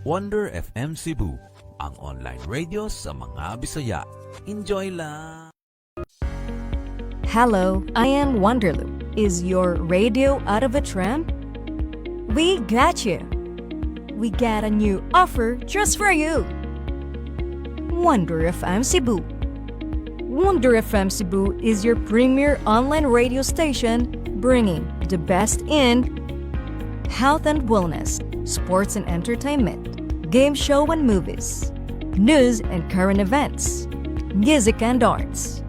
Wonder FM Cebu, ang online radio sa mga Bisaya. Enjoy lang! Hello, I am Wonderloop. Is your radio out of a tram? We got you. We got a new offer just for you. Wonder FM Cebu. Wonder FM Cebu is your premier online radio station bringing the best in health and wellness, sports and entertainment, game show and movies, news and current events, music and arts.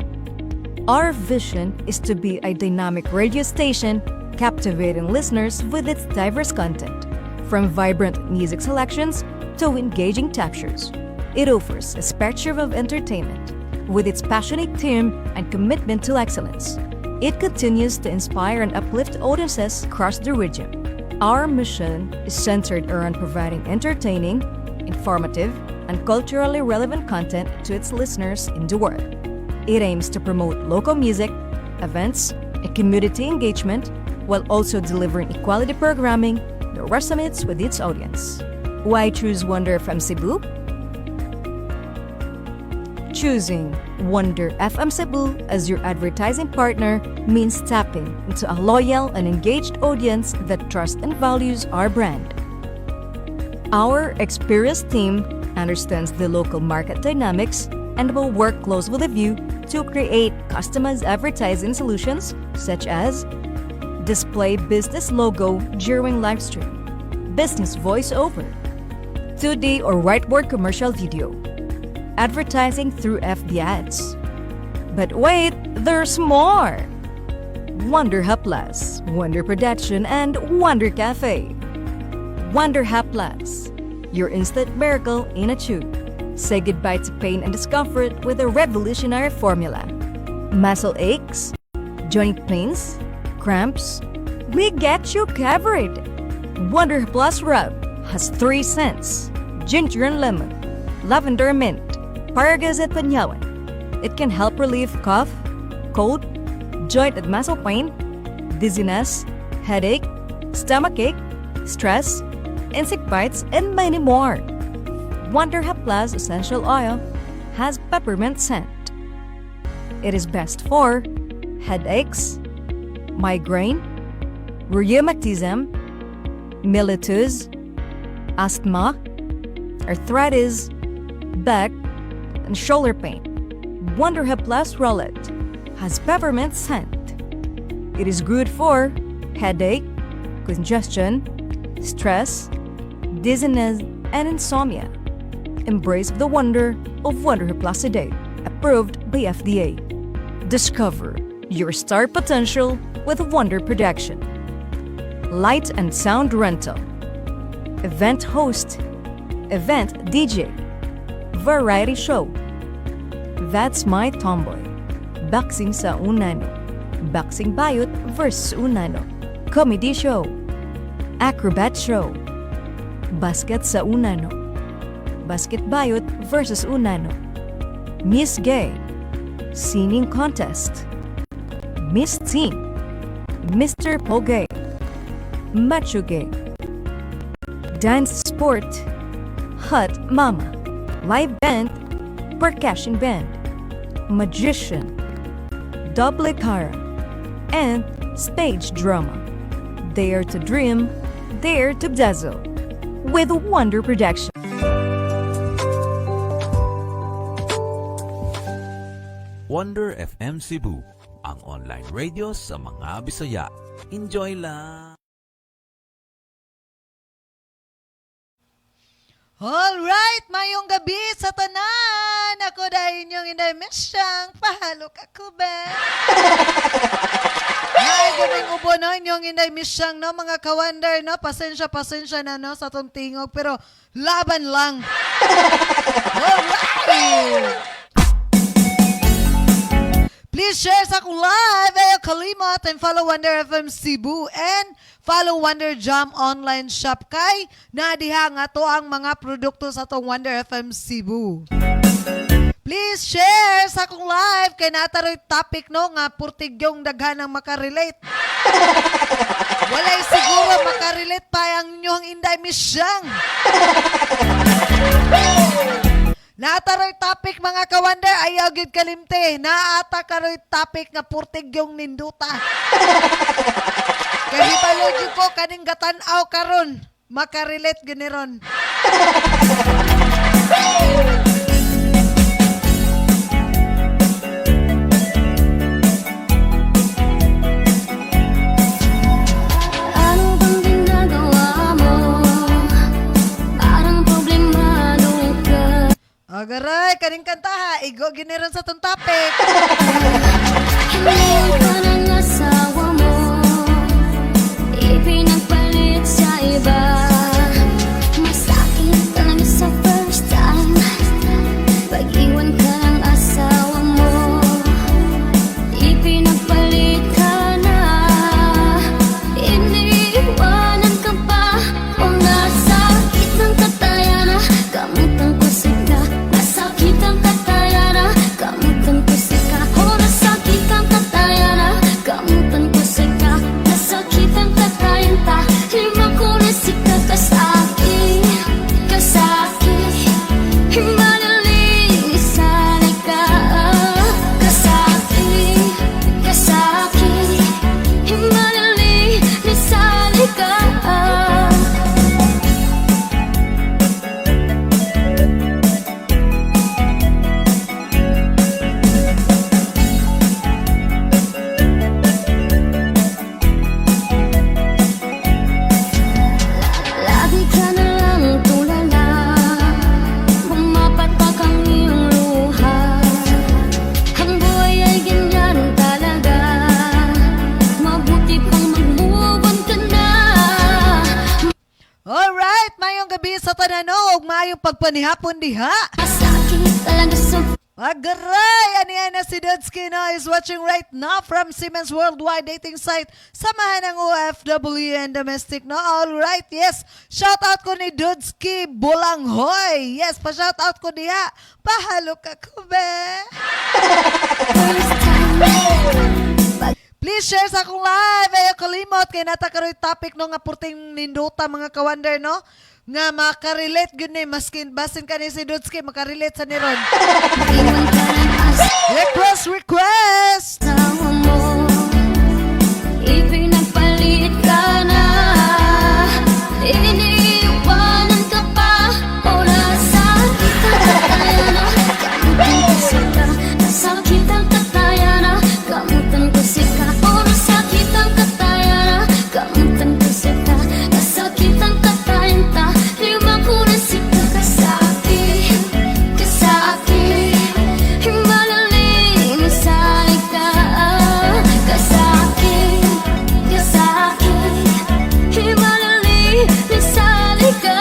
Our vision is to be a dynamic radio station captivating listeners with its diverse content, from vibrant music selections to engaging talk shows. It offers a spectrum of entertainment with its passionate team and commitment to excellence. It continues to inspire and uplift audiences across the region. Our mission is centered around providing entertaining, informative, and culturally relevant content to its listeners in the world. It aims to promote local music, events, and community engagement while also delivering equality programming that resonates with its audience. Why choose Wonder FM Cebu? Choosing Wonder FM Cebu as your advertising partner means tapping into a loyal and engaged audience that trusts and values our brand. Our experienced team understands the local market dynamics and will work close with you to create customized advertising solutions such as display business logo during live stream, business voiceover, 2D or whiteboard commercial video, advertising through FB ads. But wait, there's more! Wonder Hub Plus, Wonder Production, and Wonder Cafe. Wonder Hub Plus, your instant miracle in a tube. Say goodbye to pain and discomfort with a revolutionary formula. Muscle aches, joint pains, cramps, we get you covered. Wonder Plus Rub has 3 scents: ginger and lemon, lavender and mint, Paragas at Panyawan. It can help relieve cough, cold, joint and muscle pain, dizziness, headache, stomachache, stress, insect bites, and many more. Wonder Hub Plus Essential Oil has peppermint scent. It is best for headaches, migraine, rheumatism, mellitus, asthma, arthritis, back, and shoulder pain. Wonder Hub Plus Rollet has peppermint scent. It is good for headache, congestion, stress, dizziness, and insomnia. Embrace the wonder of Wonder Hub Plus today, approved by FDA. Discover your star potential with Wonder Production. Light and sound rental, event host, event DJ, variety show. That's My Tomboy. Boxing sa Unano. Boxing Bayot versus Unano. Comedy show. Acrobat show. Basket sa Unano. Basket Bayot versus Unano. Miss Gay. Singing contest. Miss Teen. Mr. Pogay. Macho Gay. Dance sport. Hot Mama. Live band. Percussion band, magician, double cara, and stage drama. Dare to dream, dare to dazzle with Wonder Production. Wonder FM Cebu, ang online radio sa mga Bisaya. Enjoy lang! Alright, mayong gabi sa tanan. Ako dahil inyong inday misyang pahalok ako ba? Ay, ganun ubo no, inyong inday misyang no, mga kawander no, pasensya na no sa tong tingog, pero laban lang. Alright! Please share sa akong live, ayaw kalimot, and follow Wonder FM Cebu and follow Wonder Jam online shop kay nadiha nga to ang mga produkto sa tong Wonder FM Cebu. Please share sa akong live kay nataroy topic no nga purtigyong daghanang makarelate. Walay siguro makarelate pa ang inyong Inday Misyang. Nataroy topic mga kawander, ayaw gid kalimte. Naata karoy topic nga purtigyong ninduta. Kaya hibalog ko kaning gatanaw karon, makarelate giniron. Ano bang ginagawa mo? Parang problemado ka. Agaray, kaning kanta ha, igo giniron sa tong topic. Hindi ka ng asawa mo, ipinagpalit sa iba. Masakit talaga sa first time, pag-iwan ka ng asawa mo, ipinagpalit ka na. Iniiwanan ka pa, o nasakit ng katayana, kamutan ko sika. Nasakit ang katayana, kamutan ko sika. O nasakit ang katayana, kamutan ko sika. Nasakit ang katayanta, lima ko na sika. Kasaki, kasaki, himalilisanay ka. Kasaki, kasaki, himalilisanay ka. Lagi ka na lang tulala, bumapatak ang iyong luha. Ang buhay ay ganyan talaga, mabuti pang mag-move on ka na. Alright, mayong gabi sa tananog, mayong pagpanihapon diha. Masakit talaga sa Agaray! Aniyan na si Dudski na is watching right now from Siemens Worldwide Dating Site. Samahan ng OFW and domestic na. Alright, yes. Shout out ko ni Dudski Bulanghoy. Yes, pa-shout out ko diha. Pahalo ka ko, be. first time. Please share sa akong live. Ayaw kalimot. Kaya natakaroy topic no nga purting ninduta mga kawander, no? Nga makarelate yun eh. Maskin basin ka ni si Dudski, makarelate sa niron. Iwan ka ng Request! asawa mo, ipinagpalit ka na. Iniiwanan ka pa, o nasakit ang katayana, kamutan ko sika. Nasakit ang katayana, kamutan ko sika. O nasakit ang katayana, kamutan ko sika. Nasakit ang katayanta, lima ko na sika. Kasaki, kasaki, himalalisanay ka. Kasaki, kasaki, himalalisanay ka.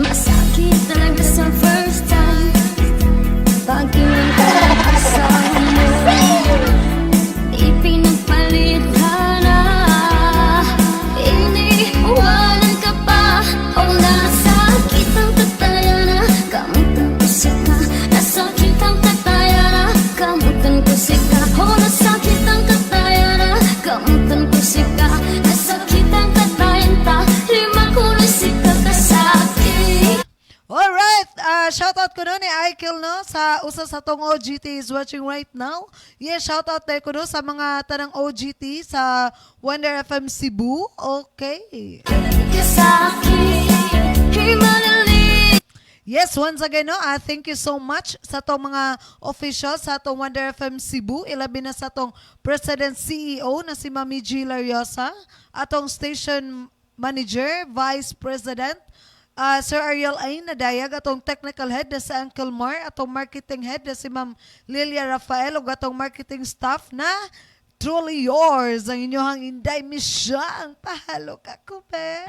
Masakit talaga sa first time, pag-iwan ka ng asawa mo, ipinagpalit ka na. Iniiwanan ka pa, o nasakit ang katayana, kamutan ko sika. Nasakit ang katayana, kamutan ko sika. O nasakit ang katayana, kamutan ko sika. Nasakit ang katayanta, lima ko na sika. Kasaki. Alright, shout out ko no ni Aikil no sa usa sa tong OGT is watching right now. Yes, shout out tayo ko no sa mga tanang OGT sa Wonder FM Cebu. Okay. Kasaki, himalali. Yes, once again no, thank you so much sa tong mga officials sa tong Wonder FM Cebu, ilabi na sa tong President CEO na si Mami G. Lariosa, atong station manager, vice president, Sir Ariel Ain na dayag, atong technical head na si Uncle Mar, atong marketing head na si Ma'am Lilia Rafael, ug atong marketing staff na truly yours, ang inyong Inday Misyang. Pahalo ka ko, be.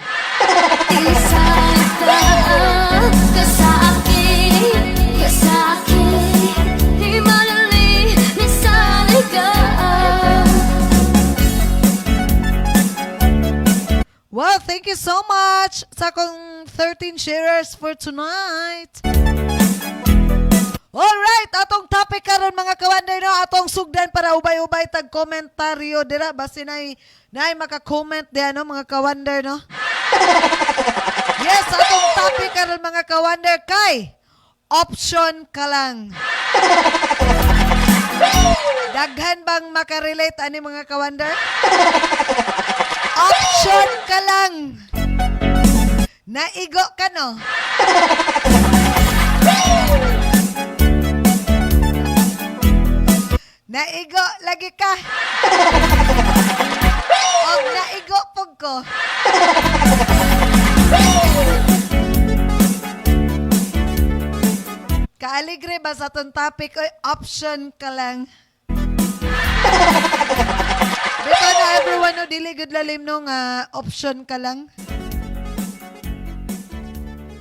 Inside ka, kasaki, kasaki. much sa akong 13 sharers for tonight. Alright, atong topic karon mga kawander no, atong sugdan para ubay-ubay tag komentaryo dira basi nay maka-comment diyan no mga kawander no. Yes, atong topic karon mga kawander kay option ka lang. Daghan bang makarelate ani mga kawander? Option ka lang. Naigo ka no? Naigo lagi ka. Og naigo pug ko. Kaaligre ba sa itong topic? Oy, option ka lang. Bito na everyone no, dili good lalim no nga option ka lang.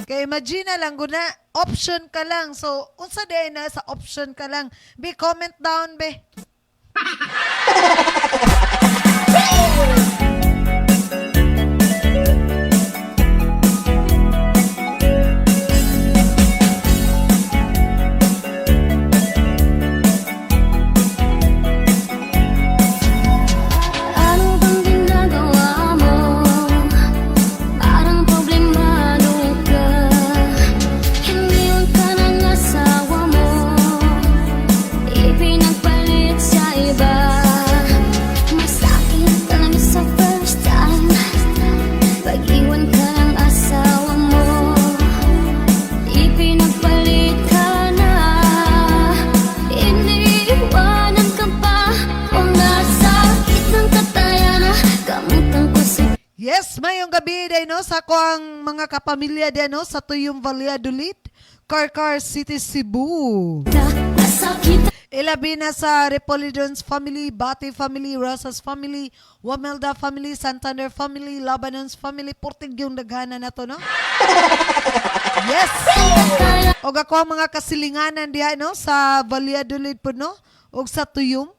Kaya imagine na lang guna, option ka lang. So, unsa day na sa option ka lang? Be, comment down, be. Ano bang ginagawa mo? Parang problemado ka. Iniwan ka ng asawa mo. Ipinagpalit sa iba. Masakit talaga sa first time. Pag-iwan ka ng asawa mo. Ipinagpalit ka na. Iniiwanan ka pa. Kung nasakit ng kataya na kamutan ko si Yes, mayong gabi day no sa ko ang mga kapamilya din no sa Tuyong Valladolid, Carcar City, Cebu. nasakit. Ilabi na sa Repolidons family, Bati family, Rosas family, Wamelda family, Santander family, Labanons family, Portig yung daghana na to no. Yes. Og ako ang mga kasilinganan diha no sa Valladolid po no og sa Tuyong.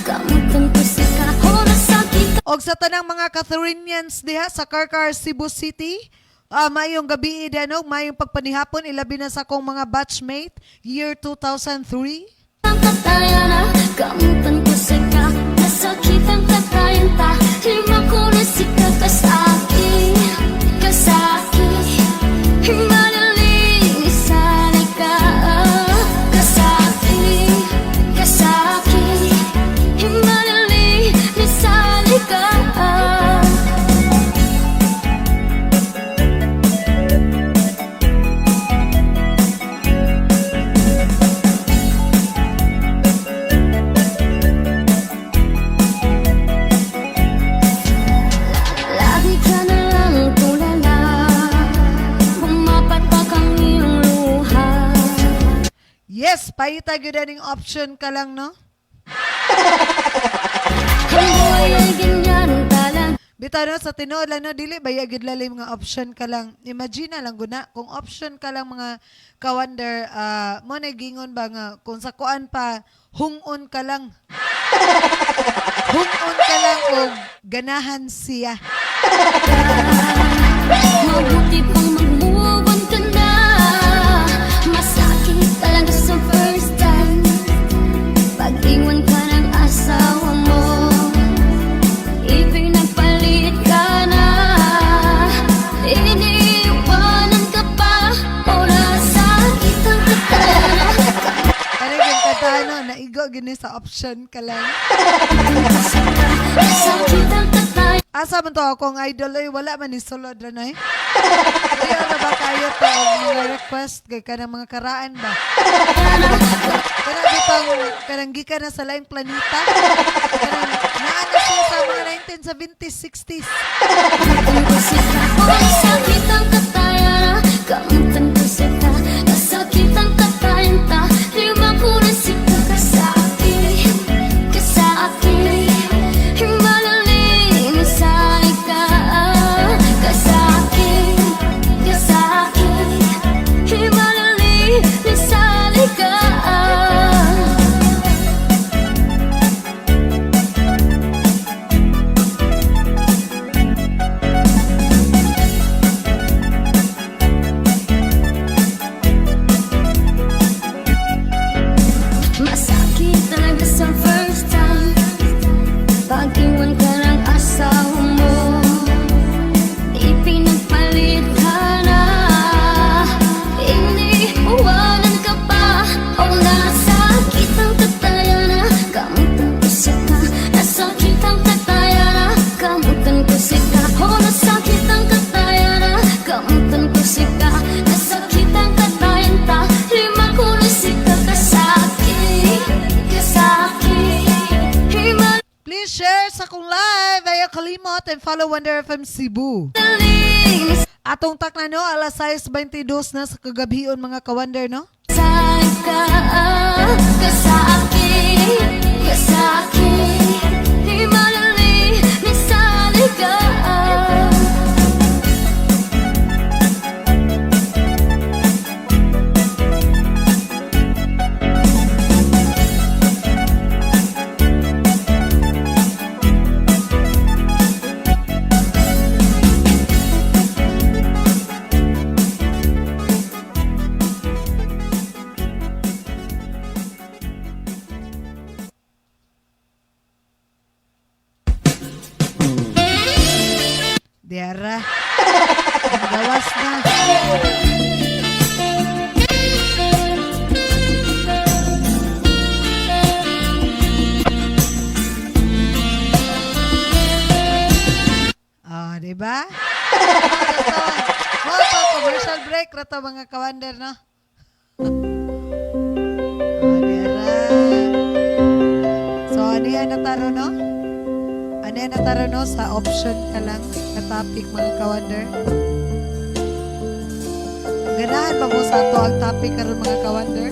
Kamutan ko si kahora sakit. Og sa tanang mga Catherinians diha sa Carcar, Cebu City, mayong gabi diha no, mayong pagpanihapon ilabi na sa akong mga batchmate year 2003. Ang kataya na kamutan ko si ka. Nasakit ang katayan ta. Lima ko na si ka kasaki. Kasaki. Madaling isanay ka. Kasaki. Kasaki. Madaling isanay ka. Lagi ka na lang tulala. Pumapatak ang iyong luha. Yes, paita gyud aning option ka lang no. Ang buhay ay ganyan talang. Bitaw no sa tinuod lang no dili ba gyud lalim nga option ka lang. Imagine na lang guna kung option ka lang mga kawander mo na gingon ba nga kung sa kuan pa hungon ka lang. Hungon ka lang og ganahan siya. Mabuti pang mag-move on ka na. Masakit talaga sa first time. Pag-iwan ka ng asawa mo. Ipinagpalit ka na. Iniiwanan ka pa. Oras sakit ang katana. Kanang yung katano naigo gini sa option ka lang. Sakit ang katana. Asa man to akong idol ay wala man ni sulod ra nay. Kuya na ba kayo to og mga request kay kanang mga karaan ba? Kanang bitang kanang gikan na sa laing planeta. Kanang naana siya sa mga 1970s, 60s. Sakit ang kataya na kamutan ko si ka. Nasakit ang katayan ta. Lima ko na si ka kasaki. Kasaki. Madaling isanay ka. Kasaki. Kasaki. Madaling isanay ka. Kalimot and follow Wonder FM Cebu. Atong tak na no, alas 6:22 na sa kagabion mga ka-Wonder no? Saan ka sa akin, di madali, nisali ka. Diara. Gawas na. Oh, di ba? Commercial break rato mga ka-Wonder no? Oh, diara. So, ano yan nataro no? Ano yan nataro no? Sa option ka lang ka topic mga ka-Wonder. Ganahan ba mo sa to ang topic karon mga ka-Wonder?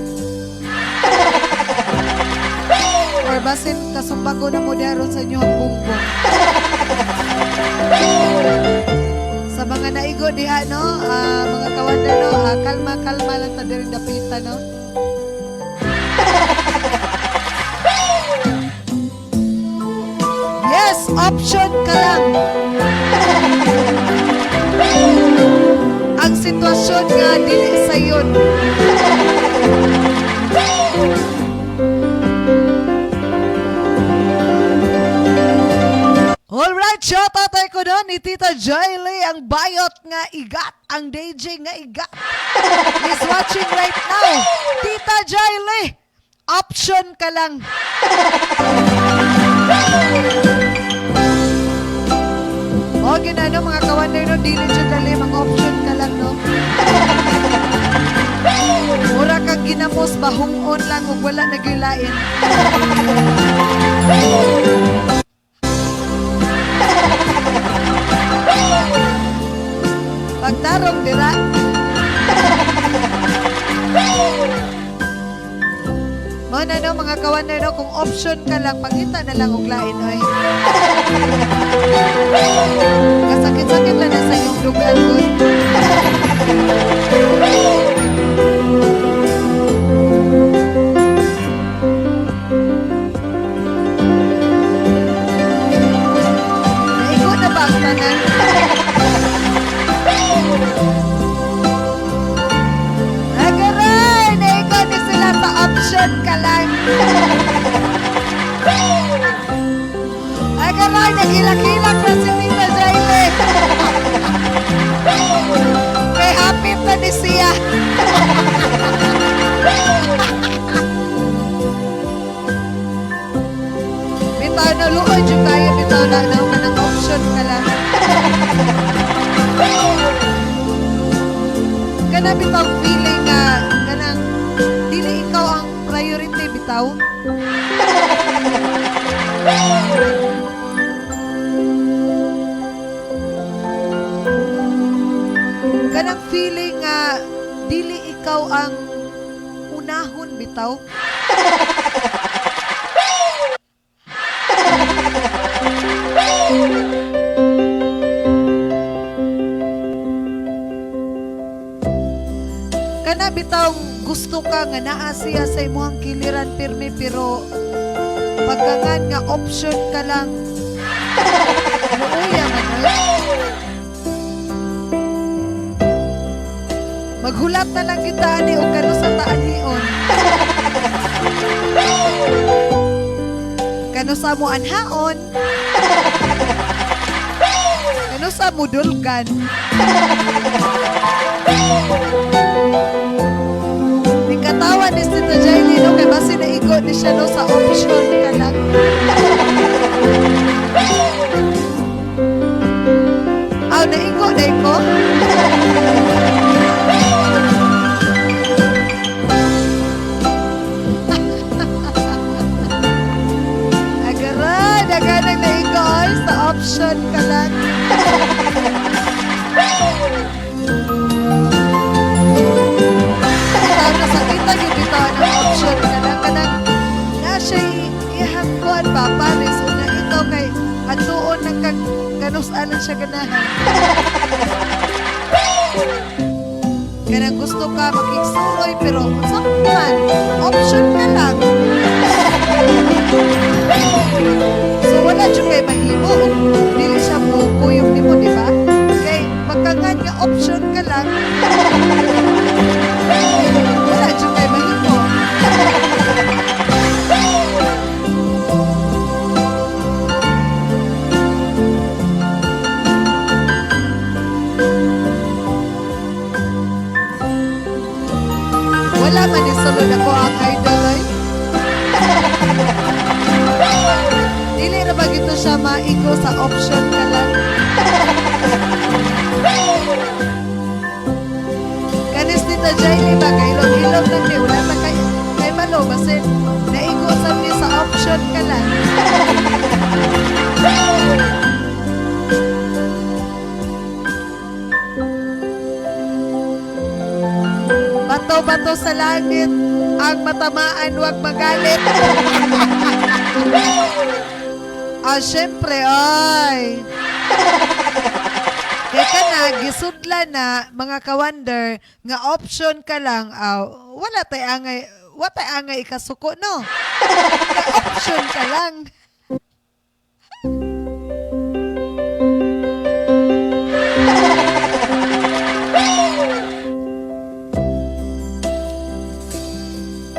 Or basin kasumbago na mo diaron sa inyo ang bungbong. Sa mga naigo diha no, mga ka-Wonder no, kalma lang ta diri dapita no. Yes, option ka lang. Ang sitwasyon nga dili sayon. Alright, shout out ko doon ni Tita Joyly, ang bayot nga igat, ang DJ nga igat. Is watching right now. Tita Joyly, option ka lang. O, ginano mga ka-Wonder no, dili dyan dali, mga option ka lang no. Mura kang ginamos, bahungon lang, ug wala nagilain. Pagtarong dira. Mana no mga ka-Wonder no, kung option ka lang, pangita na lang og lain oy. Kasakit-sakit lang na sa iyong dugan good. Naigo na ba ang tanan? Agaray! Naigo ni sila sa option ka lang. Agaray! Nagilak-hilak na si Tita Jaile. Kay happy pa ni siya. Bitaw na luon yung kaya, bitaw na kanang option ka lang. Kana bitaw feeling nga kanang dili ikaw ang priority bitaw. Kanang feeling nga dili ikaw ang unahon bitaw. Kana bitaw gusto ka nga naa siya sa imong kiliran pirmi pero pagkangan nga option ka lang. Luuya man oy. Maghulat na lang kita ani og kano sa taanhion. Kano sa mo anhaon. Kano sa mudulgan. Katawan ni Tita Jaile no, kay basi naigo ni siya no sa option ka lang. Aw, naigo na ko. Agara, daganang naigo sa option ka Tapos alam siya ganahan. Kanang gusto ka makiksuroy pero saktan, option ka lang. So wala dyan kay mahimo. Dili siya kuyog ni mo, di ba? Kay magkangan nga option ka lang. Wala dyan kay mahimo. Wala man yung sulod ako ang idol ay. Dili na ba gito siya maigo sa option ka lang? Kanis dito Jaili ba? Kailog-ilog lang di. Wala na kay Malo. Kasi naigo sa ni sa option ka lang. Bato-bato sa langit, ang matamaan wag magalit. Syempre, ay. Kaya ka na, gisudla na, mga ka-wonder, nga option ka lang, wala tay angay ikasuko, no? Option ka lang.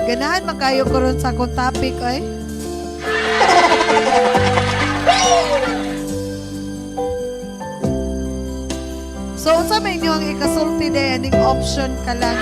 Ganahan makayo ko ron sa akong topic, ay. So, unsa may inyo ang ikasulti de aning option ka lang?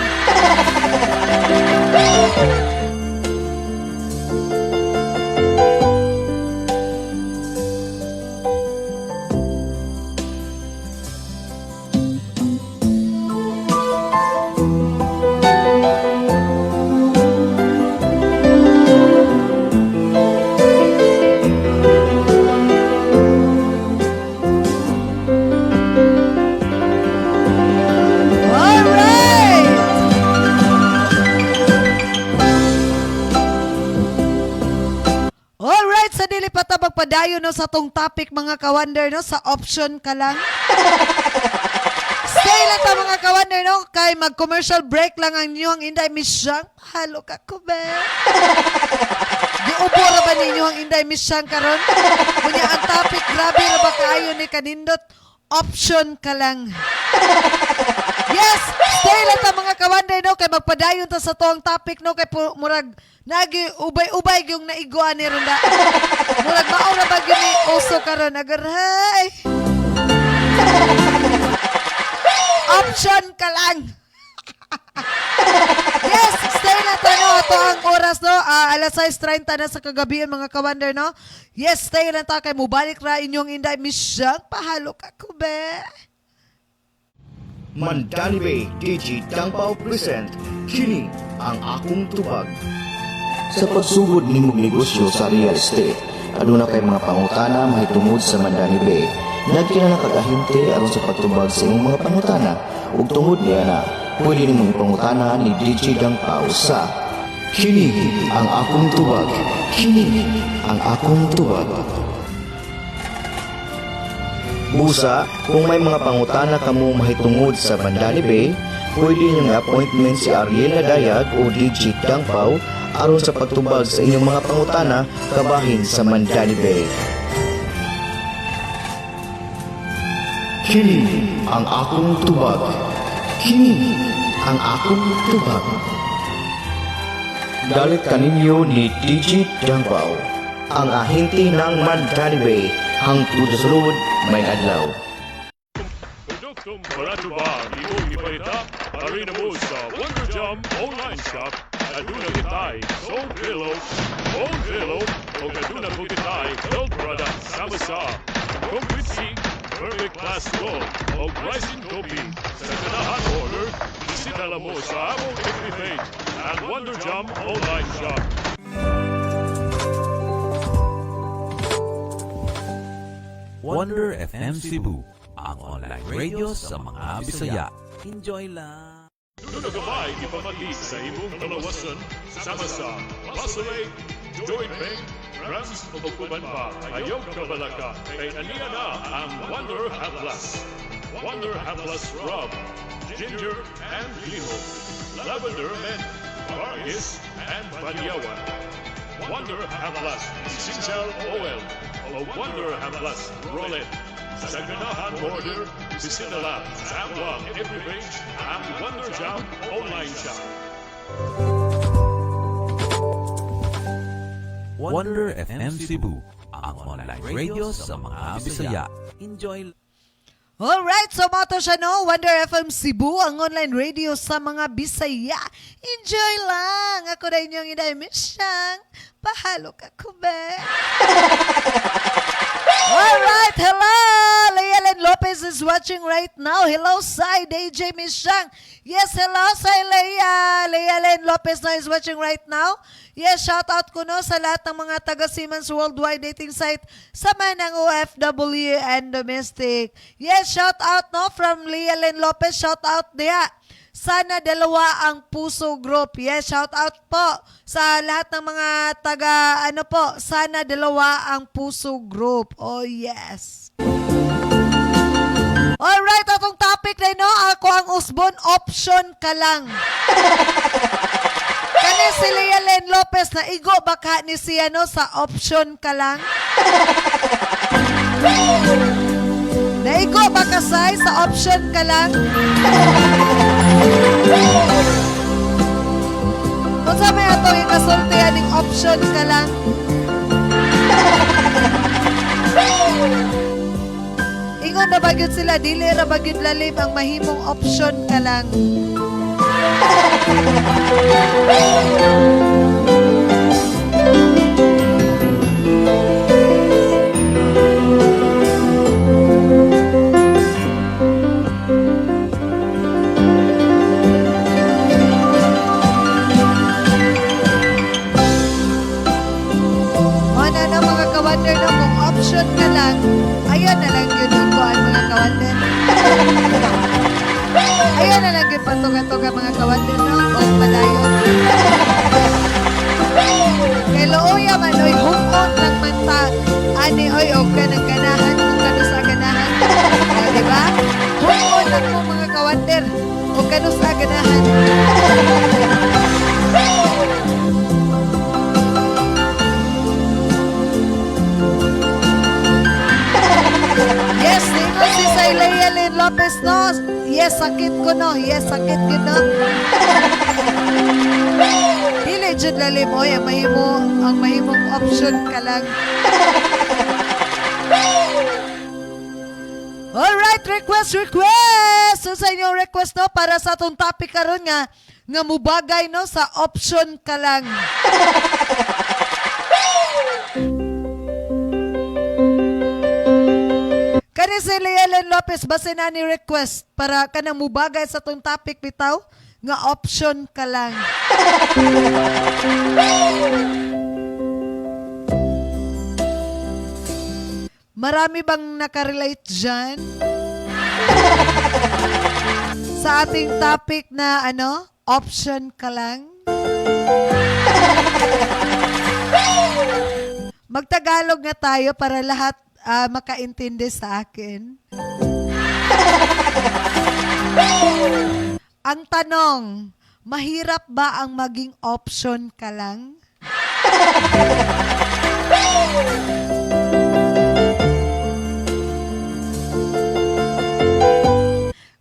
Padayo no sa tong topic mga ka-wonder no sa option ka lang. Stay lang ta mga ka-wonder no kay mag-commercial break lang ang inyo ang Inday Misyang. Halo ka ko be. Giubora ba ninyo ang Inday Misyang karon? Kunya ang topic grabe ra ba kaayo ni kanindot option ka lang. Yes, stay lang ta mga ka-wonder no kay magpadayon ta sa tong topic no kay murag nagi ubay-ubay yung naiguan ni Ronda. Murag maura ba yun ni uso karon agarhay. Option ka lang. Yes, stay na ta no. Ito ang oras no. Alas 6:30 na sa kagabi mga ka-wonder no. Yes, stay na ta kay mubalik ra inyong Inday Misyang. Pahalo ka ko be. Mandani Bay DG Dangpao present Kini ang akong tubag. Sa pagsugod nimong negosyo sa real estate, aduna kay mga pangutana mahitungod sa Mandani Bay. Nagkina na kagahinte aron sa pagtubag sa imong mga pangutana ug tungod niya na pwede nimong ipangutana ni DJ Dangpao sa Kini ang akong tubag. Kini ang akong tubag. Busa, kung may mga pangutana kamo mahitungod sa Mandani Bay, pwede niyong appointment si Ariel Dayag o DJ Dangpao aron sa pagtubag sa inyong mga pangutana kabahin sa Mandani Bay. Kini ang akong tubag. Kini ang akong tubag. Dalit kaninyo ni DJ Dangpao, ang ahente ng Mandani Bay, hangtod sa sulod may adlaw. Produktum Baratubar, imong ipaita, arena mo sa Wonder Jam online shop. Aduna kitay, soul pillow, o aduna po kitay, gold product, sama-sa, complete seat, perfect class gold, o pricing topi. Sa ganahan order, bisita lang mo sa among FB page at Wonder Jam online shop. Wonder FM Cebu, ang online radio sa mga Bisaya. Enjoy lang! Doon na gabay ipamati sa imong kalawasan sama sa Pasolay Joy Peng, Franz Okuban pa, ayaw kabalaka, kay aniya na ang Wonder Haplas. Wonder Haplas Rub, Ginger and Limo, Lavender and Vargis and Banyawan. Wonder Haplas Essential Oil o Wonder Haplas Roulette. Sa ganahan order, sisinala sa Amwang every page ang Wonder Jam online shop. Wonder FM Cebu, ang online radio sa mga Bisaya. Enjoy. Alright, so mato siya no, Wonder FM Cebu, ang online radio sa mga Bisaya. Enjoy lang! Ako na inyong inaymisyang, pahalo ka kube. Alright, hello! Lealen Lopez is watching right now. Hello, Sai, DJ Misyang. Yes, hello, Sai Leia. Lealen Lopez na is watching right now. Yes, shout out ko no sa lahat ng mga taga Siemens Worldwide Dating Site sa manang OFW and domestic. Yes, shout out no from Lealen Lopez. Shout out dia. Sana dalawa ang Puso Group. Yes, shout out po sa lahat ng mga taga sana dalawa ang Puso Group. Oh yes. Alright, atong topic na no, ako ang usbon, option ka lang. Kani si Lealen Lopez na igo baka ni siya no sa option ka lang. Naigo baka say sa option ka lang. Kung sa may ato yung kasultihan ng option ka lang. Ingon na bagyod sila, dili ra bagyod lalim ang mahimong option ka lang. Ano na mga kawander no, kung option ka lang, ayun na lang yun ang kuhan mga kawander. Ayun na lang yun patuga-tuga mga kawander no, o palayon. Kay looya man, oy, hukon lang man ta, ani, oy, o kanang ganahan, kung kano sa ganahan. O, diba? Hukon lang mo mga kawander, o kano sa ganahan. Yes, dito si Lealen Lopez no. Yes, sakit ko no. Yes, sakit ko no. Dili jud lalim oy, ang mahimong option ka lang. Alright, request. So sa inyong request no para sa atong topic karon nga mubagay no sa option ka lang. Kani si Lealen Lopez, base na ni request para kanang mubagay sa tong topic bitaw nga option ka lang. Marami bang nakarelate dyan? Sa ating topic na option ka lang? Magtagalog na tayo para lahat makaintindi sa akin. Ang tanong, mahirap ba ang maging option ka lang?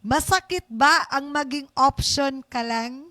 Masakit ba ang maging option ka lang?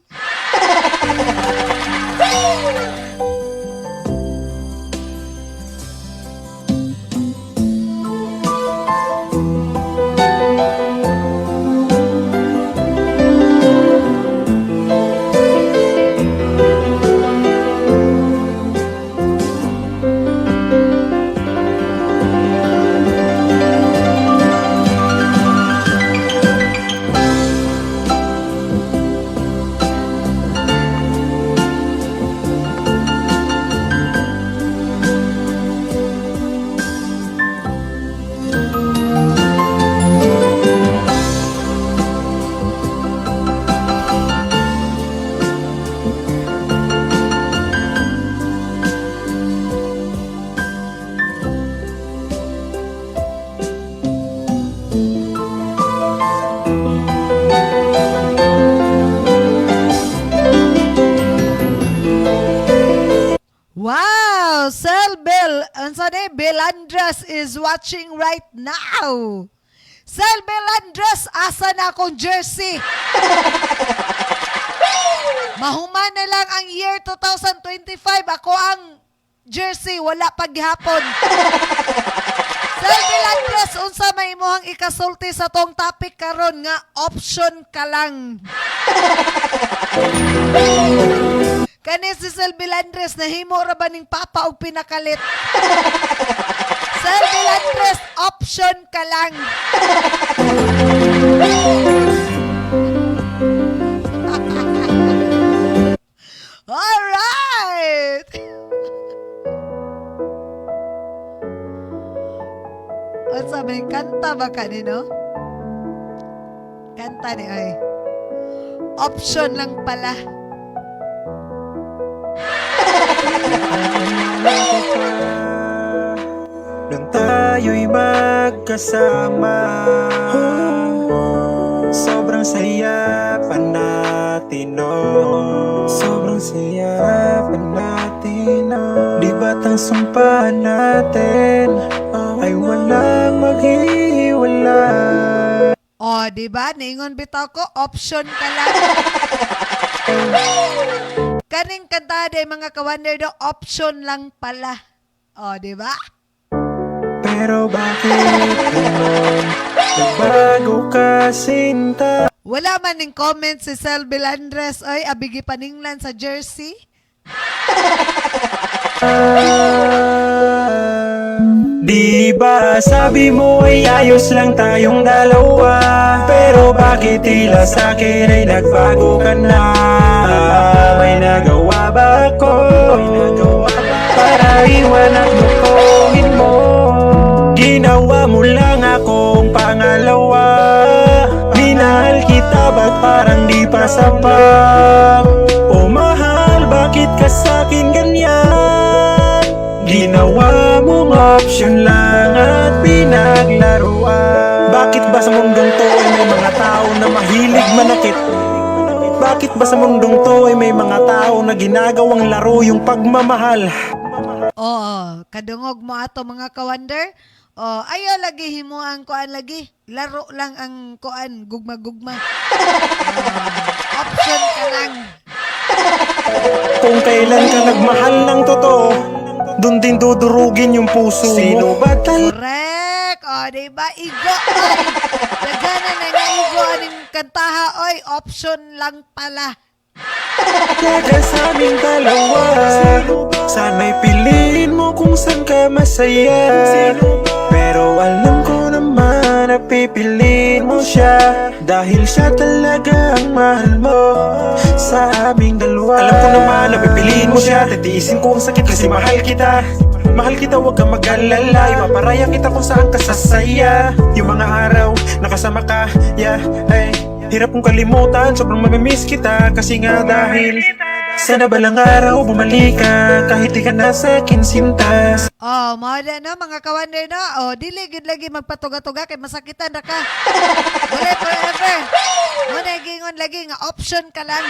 Unsa day? Belandras is watching right now. Sel Belandras, asa na akong jersey? Mahuman na lang ang year 2025. Ako ang jersey, wala paghapon. Sel Belandras, unsa may imuhang ikasulti sa tong topic karon nga option ka lang. Kani si Sel Belandres, nahimo ra ba ning papa og pinakalit? Sel Belandres, option ka lang. Alright! What's up, man? Kanta ba ka ni, no? Kanta ni, ay. Option lang pala. Nang tayo'y magkasama, sobrang saya pa natin, no? Sobrang saya pa natin, no? Di ba't ang sumpa natin ay walang maghiwala? O, di ba? Niingon bitaw ko, option ka lang. Kaning kanta day mga ka-wonder do, option lang pala. O, di ba? Pero bakit ganon? Nagbago ka, sinta? Wala man ning comment si Sel Belandres, oy, abigi paninglan sa jersey. Di ba sabi mo ay ayos lang tayong dalawa? Pero bakit tila sa'kin ay nagbago ka na? May nagawa ba ako? Para iwan at lukuhin mo? Ginawa mo lang akong pangalawa. Minahal kita, ba't parang di pa sapat? O mahal, bakit ka sa'kin ganyan? Ginawa mong option lang at pinaglaruan. Bakit ba sa mundong to ay may mga tao na mahilig manakit? Bakit ba sa mundong to ay may mga tao na ginagawang laro yung pagmamahal? Oo, kadungog mo ato mga ka-wonder. Oh, ayaw lagi himo ang kuan lagi. Laro lang ang kuan, gugma-gugma. Option ka lang. Kung kailan ka nagmahal ng totoo, dun din dudurugin yung puso mo. Sino ba Correct. Oh, diba? Igo, oy. Nagana na nga igo aning kantaha, oy. Option lang pala. talaga sa aming dalawa? Sana'y piliin mo kung saan ka masaya. Pero alam ko naman na pipiliin mo siya, dahil siya talaga ang mahal mo sa aming dalawa. Alam ko naman na pipiliin mo siya, titiisin ko ang sakit kasi mahal kita. Mahal kita, huwag kang mag-alala. Ipaparaya kita kung saan ka sasaya. Yung mga araw nakasama ka, yeah, ay hirap kong kalimutan, sobrang mamimiss kita. Kasi nga dahil sana balang araw bumalik ka, kahit di ka na sa'kin sinta. Oh, mga na mga ka-wonder na. Oh, dili gid lagi magpatuga-tuga kay masakitan na ka. Wala forever. Muna gingon lagi nga option ka lang.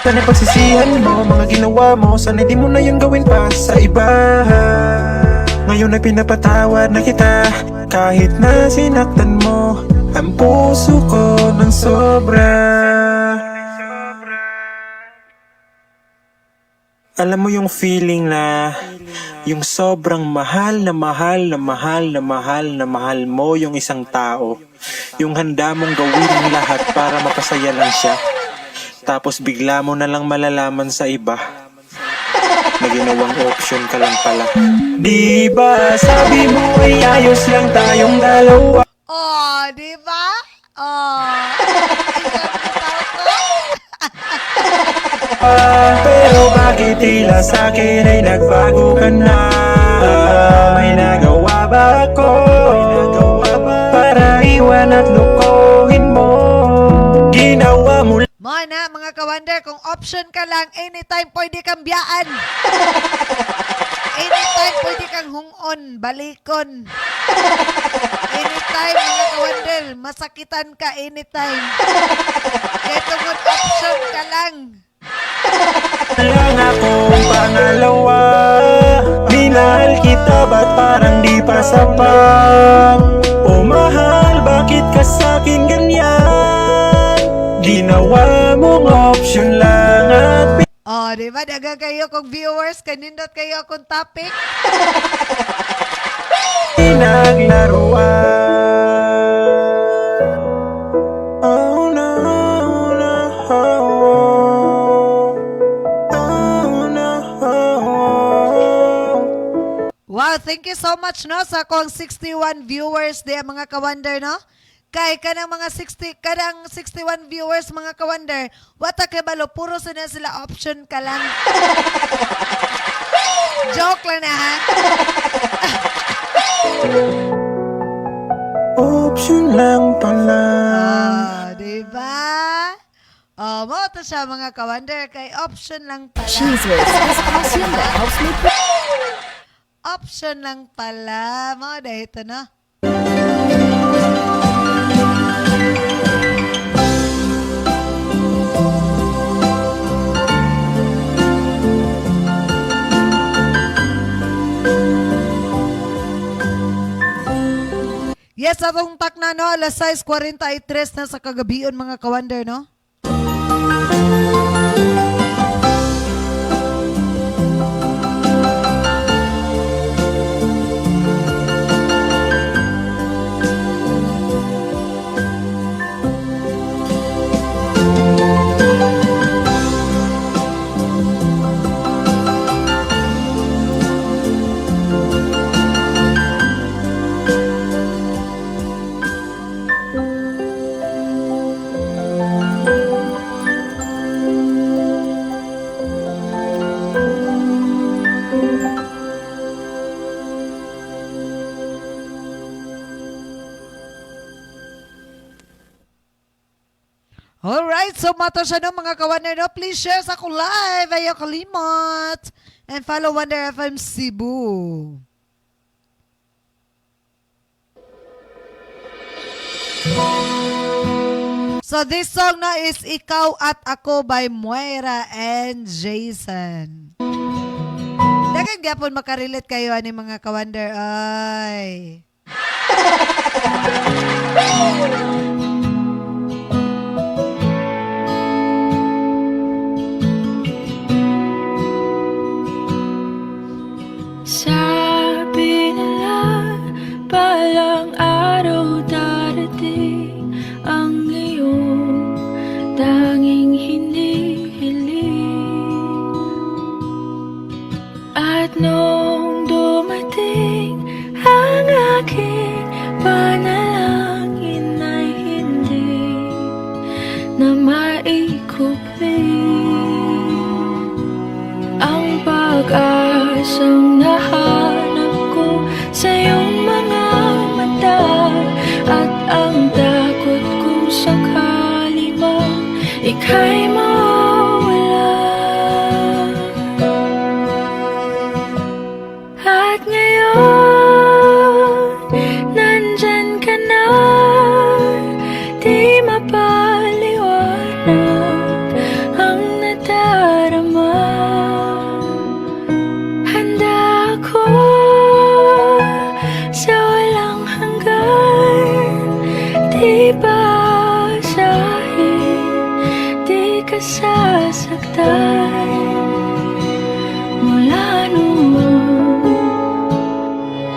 Sana'y pagsisihan mo, mga ginawa mo, sana'y di mo na yun gawin pa sa iba. Ngayon ay pinapatawad na kita, kahit na sinaktan mo ang puso ko ng sobra. Alam mo yung feeling na yung sobrang mahal na mahal na mahal na mahal na mahal mo yung isang tao. Yung handa mong gawin ang lahat para mapasaya lang siya. Tapos bigla mo na lang malalaman sa iba na ginawang option ka lang pala. Di ba sabi mo ay ayos lang tayong dalawa? Oh, di ba? Oh. Pero bakit tila sa'kin ay nagbago ka na? May nagawa ba ako para iwan at lukuhin mo? Ginawa mo Mana, mga ka-wonder, kung option ka lang, anytime pwede kang biyaan. Anytime pwede kang hungon, balikon. Anytime, mga ka-wonder, masakitan ka anytime. Kaya tungod option ka lang. lang akong pangalawa. Minahal at parang di pa sapat. Oh mahal, bakit ka sa'kin ganyan? Ginawa mong option lang at Oh, di ba? Daga kayo kung viewers, kanindot kayo akong topic. pinaglaruan. Oh no, no, oh no. Wow, thank you so much no sa akong 61 viewers di mga ka-wonder no. Kay kanang mga 61 viewers mga ka-wonder, wata kay balo puro sila option ka lang. Joke lang na ha. Option lang pala. Di ba? Mo to siya mga ka-wonder kay option lang pala. Cheese Whiz is calcium that helps me Option lang pala. Mo dahito no. Yes, atong takna no, alas 6:43 na sa kagabion mga ka-wonder no. Alright, so mato siya no mga ka-wonder no. Please share sa akong live. Ayaw kalimot. And follow Wonder FM Cebu. So this song na is Ikaw at Ako by Moira and Jason. Dagan gyapon makarelate kayo ani mga ka-wonder. Ay. Sabi nila palang araw darating ang iyong tanging hinihiling. At nung dumating ang aking panalangin ay hindi na maikupli ang pag-asang nahanap ko sa iyong mga mata at ang takot kung sakali man ika'y mawala. At ngayon, nandyan ka na, di mapaliwanag ang nadarama. Handa ako sa walang hanggan, di basahin, di ka sasaktan. Mula noon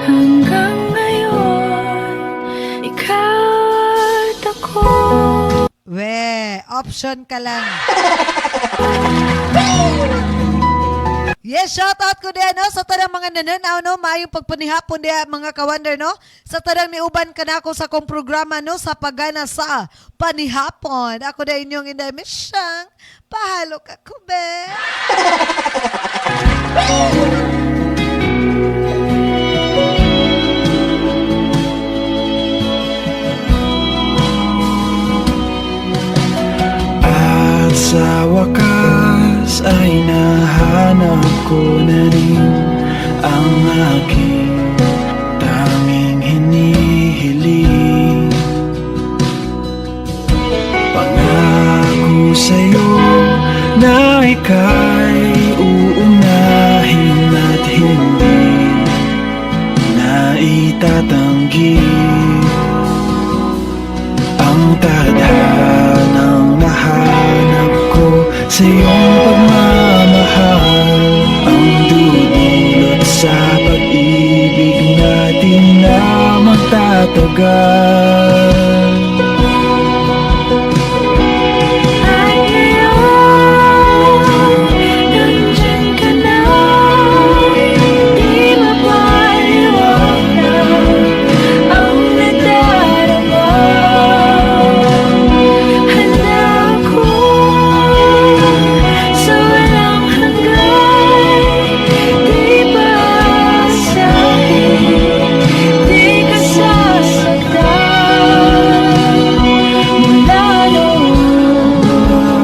hanggang ngayon, ikaw at ako. We, option ka lang. Yes, shout out ko diyan no sa tanang mga nananaw no, maayong pagpanihapon diya mga ka-wonder no. Sa tanang niuban ka na ako sa kong programa no sa pagana sa panihapon. Ako na inyong Inday Misyang. Pahalo ka kube. At sa wakas ay nahanap ko na rin ang aking tanging hinihiling. Pangako sa'yo na ika'y uunahin at hindi sa iyong pagmamahal ang dudulot sa pag-ibig natin na magtatagal. At ngayon, nandyan ka na, di mapaliwanag ang nadarama. Handa ako sa walang hanggan, di ba asahin, di ka sasaktan. Mula noon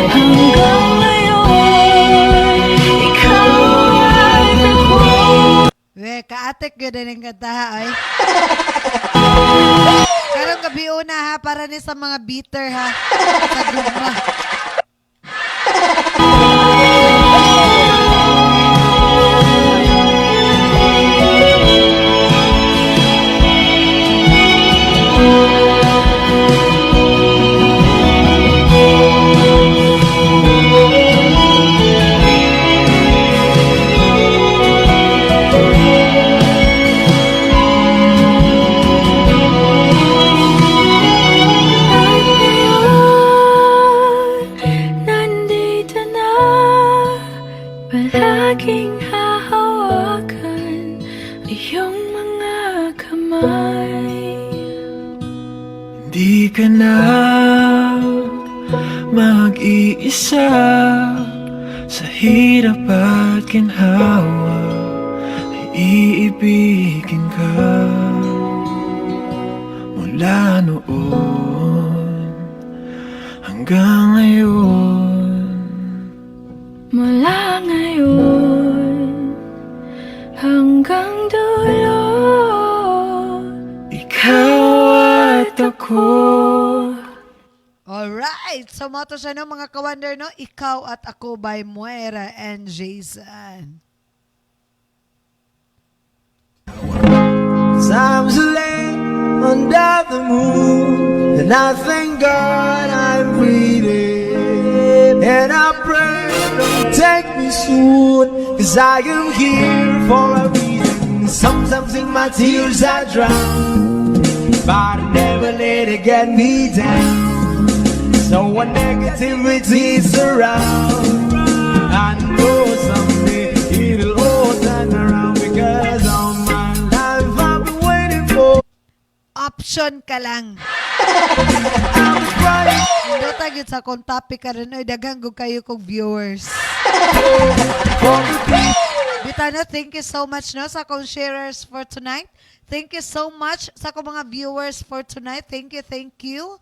hanggang ngayon, ikaw at ako. We, kaatek yun din ang kanta ay. Karong gabi una ha, para ni sa mga beater ha. Sa gugma. At ngayon, nandito na, palaging hahawakan iyong mga kamay. Di ka na mag-iisa sa hirap at ginhawa, iibigin ka mula noon hanggang ngayon. Mula ngayon hanggang dulo, Ikaw at ako. Alright, so moto siya no mga ka-wonder no, Ikaw at Ako by Moira and Jason. Times are late under the moon, and I thank God I'm breathing. And I pray don't take me soon, 'cause I am here for a reason. Sometimes in my tears I drown, but I never let it get me down. So when negativity surround, I know someday it'll all turn around, because all my life I've been waiting for. Option ka lang. I'm crying Hindi tagit sa kung topic ka rin, ay daghang gug kayo kong viewers. for the people. Bitana, thank you so much no sa akong sharers for tonight. Thank you so much sa akong mga viewers for tonight. Thank you, thank you.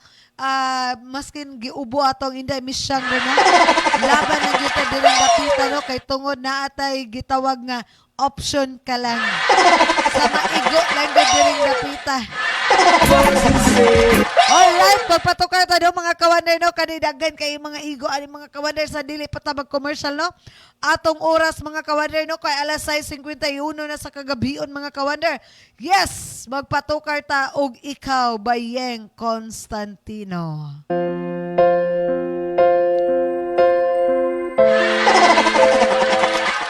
Maskin giubo atong inday misyang rin no. Laban ang kita dirang napita no kay tungod na atay gitawag nga option ka lang. Sa maigo lang ga dirang napita. Alright, pagpatukar tayo mga kawander no, kanidagan kay mga igo ani mga kawander sa dili patabag commercial no. Atong oras mga kawander no kay alas 6:51 na sa kagabion mga kawander. Yes, magpatukar ta og Ikaw by Yeng Constantino.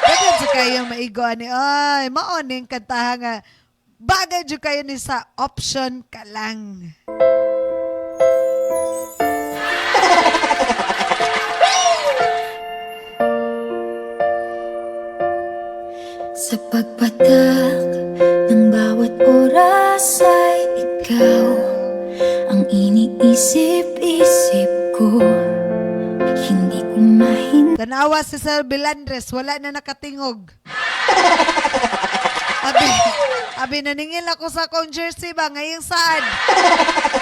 Bagay sa kayo maigo ani ay maoning kantaha nga bagay jud kayo ni sa option ka lang. sa pagpatak ng bawat oras ay ikaw ang iniisip-isip ko. Hindi ko Tanawa si Sir Bilandres, wala na nakatingog. Abi naningil ako sa akong jersey ba ngayong saan?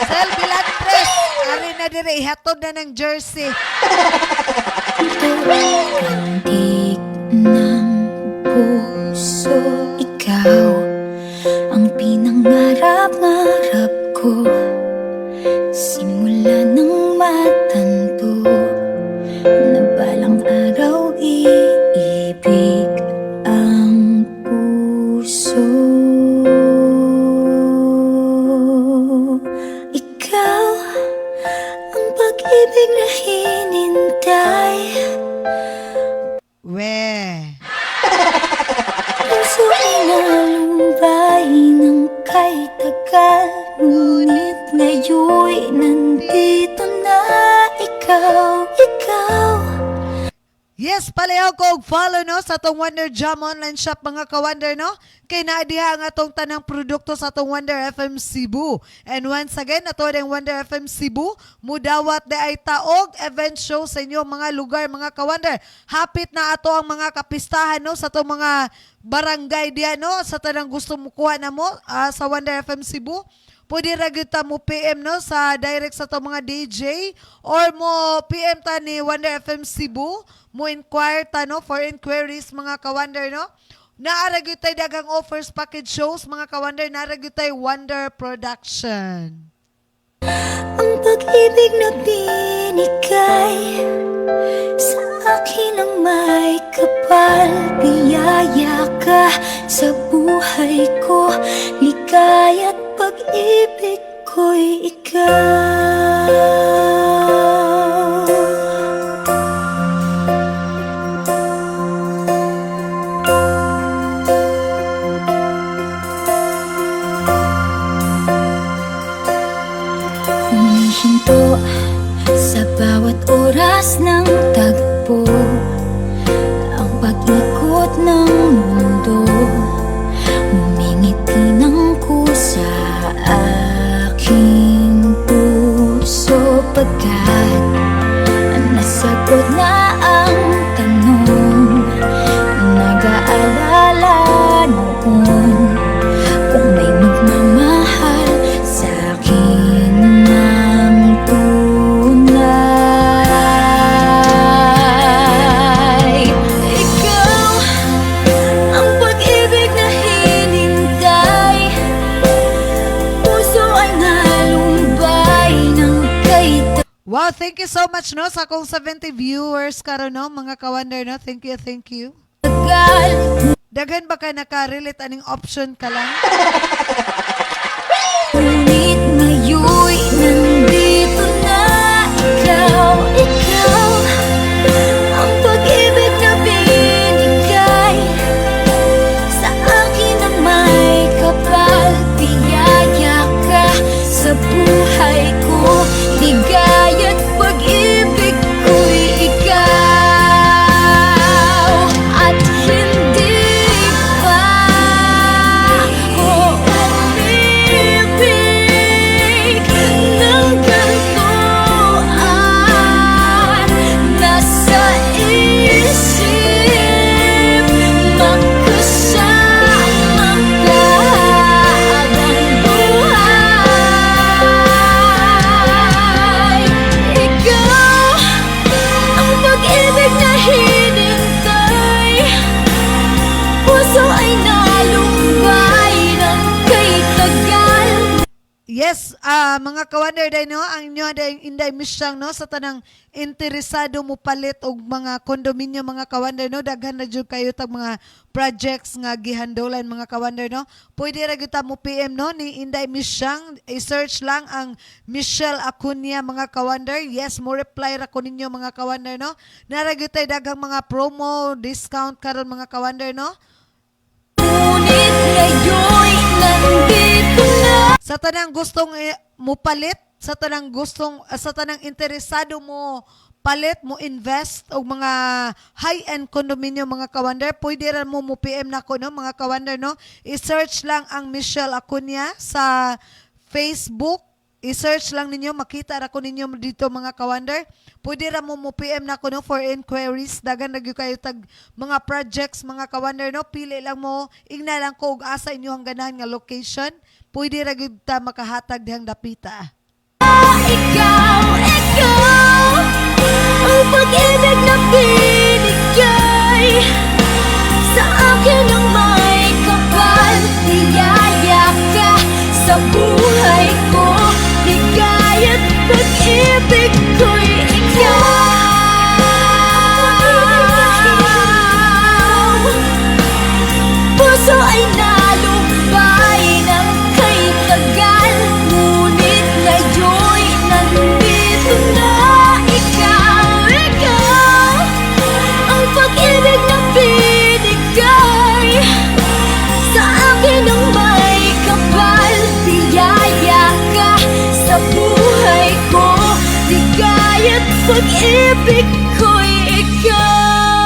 Sir Bilandres, ari na dire, ihatod na ng jersey. Kantik ng puso, ikaw ang pinangarap-ngarap ko. Simula ng matanto na balang araw iibig ang puso. Ikaw ang pag-ibig na hinintay Yes, palayaw ko og follow no sa atong Wonder Jam online shop mga ka-Wonder no. Kay naadiha ang atong tanang produkto sa atong Wonder FM Cebu. And once again, ato ang Wonder FM Cebu, mudawat de ay taog event show sa inyo mga lugar mga ka-Wonder. Hapit na ato ang mga kapistahan no sa atong mga barangay diya no sa tanang gusto mo kuha na mo sa Wonder FM Cebu. Pwede ra gyud ta mo PM no sa direct sa to mga DJ or mo PM ta ni Wonder FM Cebu, mo inquire ta no for inquiries mga ka-Wonder no. Naara gyud tay daghang offers package shows mga ka-Wonder, naara gyud tay Wonder Production. Ang pag-ibig na binigay sa akin ang may kapal. Biyaya ka sa buhay ko, ligaya't pag-ibig ko'y ikaw. Humihinto sa bawat oras ng tagpo, ang pag-ikot ng mundo, umingiti ng kusa aking puso. Pagkat nasagot na ang tanong, nag-aalala noon kung may magmamahal sa akin ng tunay. Ikaw ang pag-ibig na hinintay, puso ay nalumbay ng kaita. Wow, thank you so much no sa akong 70 viewers karon no mga ka-Wonder no. Thank you, thank you. Daghan ba ka naka-relate aning option ka lang? Ngunit ngayon'y nandito na ikaw, ikaw ang pag-ibig na binigay sa akin ang may kapal. Biyaya ka sa buhay ko, ligaya't pag-ibig ko'y ikaw. At hindi pa ako umibig ng gantuan. Nasa isip magkasama ka habang buhay. Ikaw ang pag-ibig na hinintay, puso ay nalumbay ng kay tagal. Yes, mga ka-Wonder day no, ang inyo day Inday Misyang no sa tanang interesado mo palit og mga kondominyo mga ka-Wonder no, daghan na jud kayo tag mga projects nga gihandolan mga ka-Wonder no. Pwede ra gyud ta mo PM no ni Inday Misyang, i-search lang ang Michelle Acuña mga ka-Wonder. Yes, mo reply ra ko ninyo mga ka-Wonder no. Nara gyud tay daghang mga promo, discount karon mga ka-Wonder no. Ngunit ngayon'y nandito na. Sa tanang gustong mo palit, sa tanang gustong sa tanang interesado mo palit mo invest og mga high-end condominium mga ka-Wonder, pwede ra mo PM na ko no mga ka-Wonder no. I-search lang ang Michelle Acuña sa Facebook. I-search lang ninyo, makita ra ko ninyo dito mga ka-Wonder. Pwede ra mo PM na ko no for inquiries. Dagan na gyud kayo tag mga projects mga ka-Wonder no. Pili lang mo, ingna lang ko og asa inyo ang ganahan nga location. Pwede ra gyud ta makahatag dihang dapita. Ikaw, ikaw ang pag-ibig na binigay sa akin ang may kapal. Biyaya ka sa buhay ko, ligaya't pag-ibig ko'y ikaw. Puso ay nalumbay ng kay tagal, ngunit ngayon'y nandito na ikaw, ikaw ang pag-ibig na binigay sa akin ang may kapal. Biyaya ka sa buhay ko, ligaya't pag-ibig ko'y ikaw.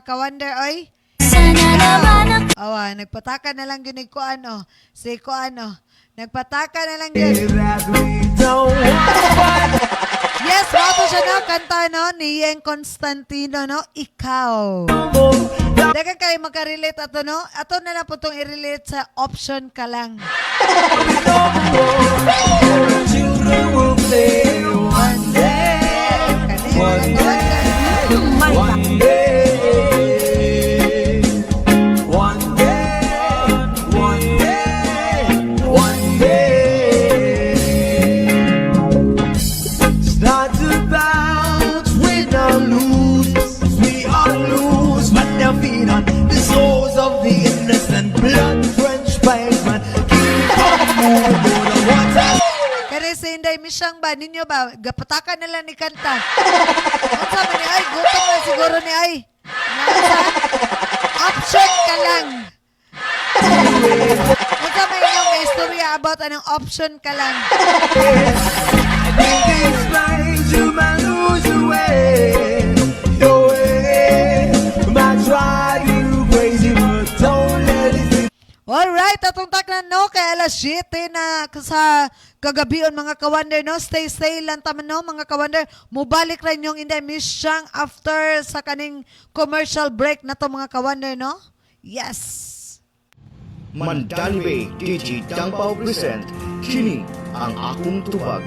mga ka-wonder, oy. Sana naman ako Awa, nagpataka na lang yun ko ano. Si ko ano. Nagpataka na lang yun. Yes, wato siya no, kanta no, ni Yeng Constantino no, Ikaw. Dagan kayo magka-relate ato no, ato na lang po itong i-relate sa option ka lang. Children will play one day. One day. One day, one day, one day, one day. Start to bounce, we don't lose, we all lose, but their feet on the souls of the innocent, blood-drenched pavement. Keep on moving through the water. Kaya sa Inday Misyang ba, ninyo ba, gapatakan na lang ni kanta. Ang sabi ni Ay, gutom na siguro ni Ay. Nasa, option ka lang. Ang sabi niyo, may istorya about anong option ka lang. In this place you might lose your way. Might drive you crazy, but don't let it be. Alright, atong taklan no, kay alas 7 na sa kagabion mga ka-wonder no. Stay lang taman no mga ka-wonder. Mubalik rin yung Inday Misyang after sa kaning commercial break na to mga ka-wonder no. Yes. Mandani Bay DJ Dangpao present Kini ang akong tubag.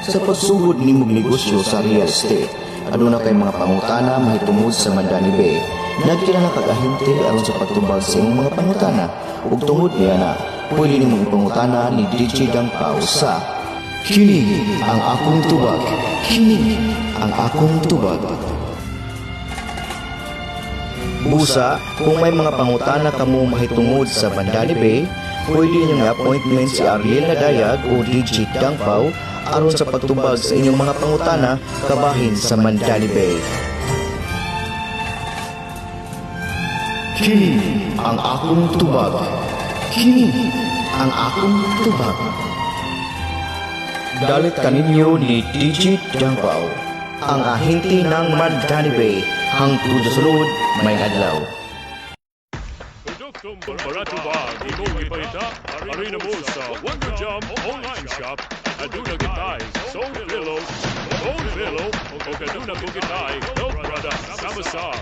Sa pagsugod nimong negosyo sa real estate, aduna kay mga pangutana mahitungod sa Mandani Bay. Nagkilala kag ahente aron sa pagtubag sa imong mga pangutana. Ug tungod niya na, pwede nimong ipangutana ni DJ Dangpao sa Kini ang akong tubag. Kini ang akong tubag. Busa, kung may mga pangutana kamo mahitungod sa Mandani Bay, pwede niyo nga appointment si Ariel Nadayag o DJ Dangpao aron sa pagtubag sa inyong mga pangutana kabahin sa Mandani Bay. Kini ang akong tubag. Kini ang akong tubag. Dalit kaninyo ni DJ Dangpao, ang ahente ng Mandani Bay, hangtod sa sulod may adlaw. Produktong Baratuba, itong ipaita, arena mo sa Wonder Jam online shop. Aduna kitay, Soul Pillow, o kaduna ko kitay, Health Product, sama sa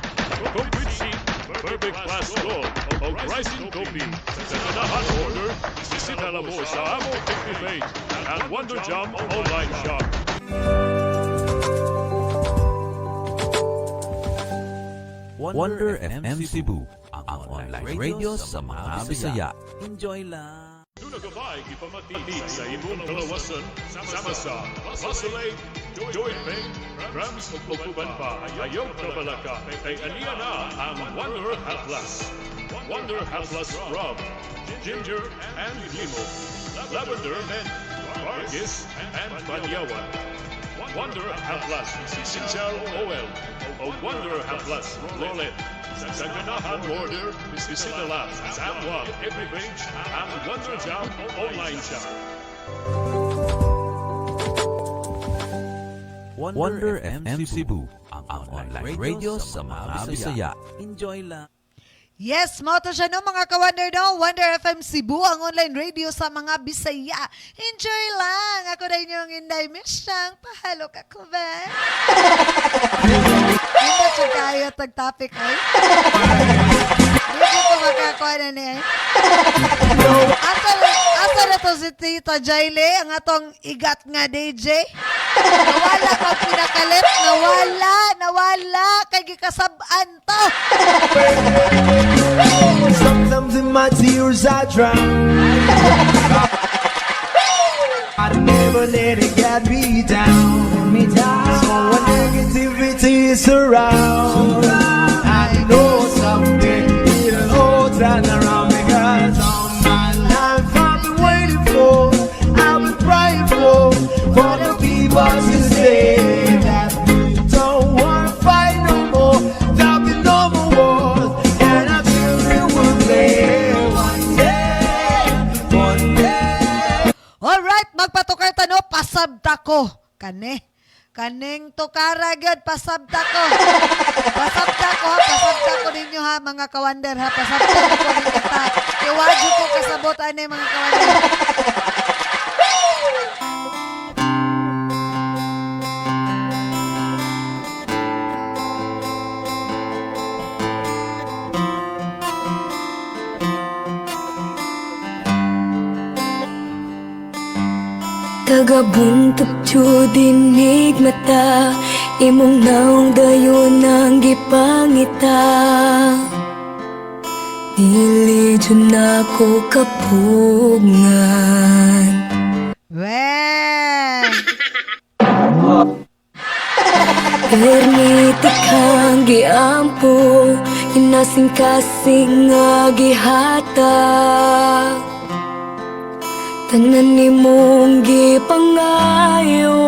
Complete Sheet, Perfect Class Gold, o Rising Copy. Sa kanahan order, sisitala mo sa Amo Activate at Wonder Jam online shop. Wonder FM Cebu, ang online radio sa mga Bisaya. Enjoy lang! Duna gabay ipamati sa imong kalawasan sama sa Vaseline, Joint Pain, Rams o Pagkuban pa ayaw kabalaka kay aniya na ang Wonder Half Plus. Wonder Half Plus Rum, Ginger and Limo, Lavender and Vargis and Banyawan. Wonder Half Plus Essential Oil o Wonder Half Plus Rolet. Sa ganahan order, bisita lang sa Amwang every page ang Wonder Jam online shop. Wonder FM Cebu, ang online radio sa mga Bisaya. Enjoy lang! Yes, mo to siya no mga ka-wonder no. Wonder FM Cebu, ang online radio sa mga Bisaya. Enjoy lang. Ako na inyong Inday Misyang. Pahalo ka ko ba? Hindi siya kayo tag-topic ay. Hindi ko makakuha na niya ay. Asa na to si Tita Jayle, ang atong igat nga DJ. Nawala pag pinakalit. Nawala. Kay gikasabaan to. Sometimes in my tears I drown. I never let it get me down. So when negativity is around, I know someday it'll all turn around because all my life I've been waiting for, I've been praying for the people to say that we don't want to fight no more, there'll be no more wars, and our children will play one day. Alright, magpatukar tano, pasabta ko. Kane. Kaning tukara gyud pasabta ko. Pasabta ko ninyo ha mga kawander ha. Pasabta ko ang kanta. Iwadyo ko kasabot ani mga kawander. Tagabuntog tiyo dinig mata Imong naong dayon ang gipangita Dili dyan ako kapugngan Wen! Pernitik kang giampo Inasing-kasing nga gihata Tanan ni mong gipangayo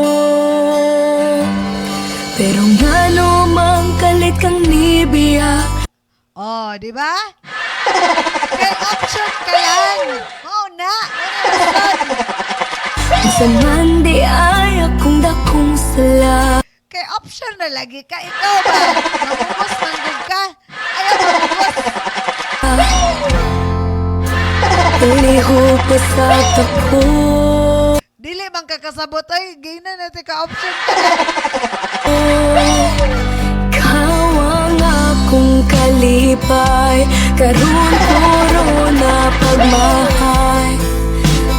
Pero nga mang kalit kang nibiya Oh, di ba? Kay option ka lang. Oh na. Sa man di ay akong dakong sala Kay option na lagi ka. Ikaw ba? Mamumos manggug ka? Ayaw mamumos. Palihog pa sa tako Dili bang kakasabot ay gina natin ka option ka lang. Kawang akong kalipay Karoon puro na pagmahay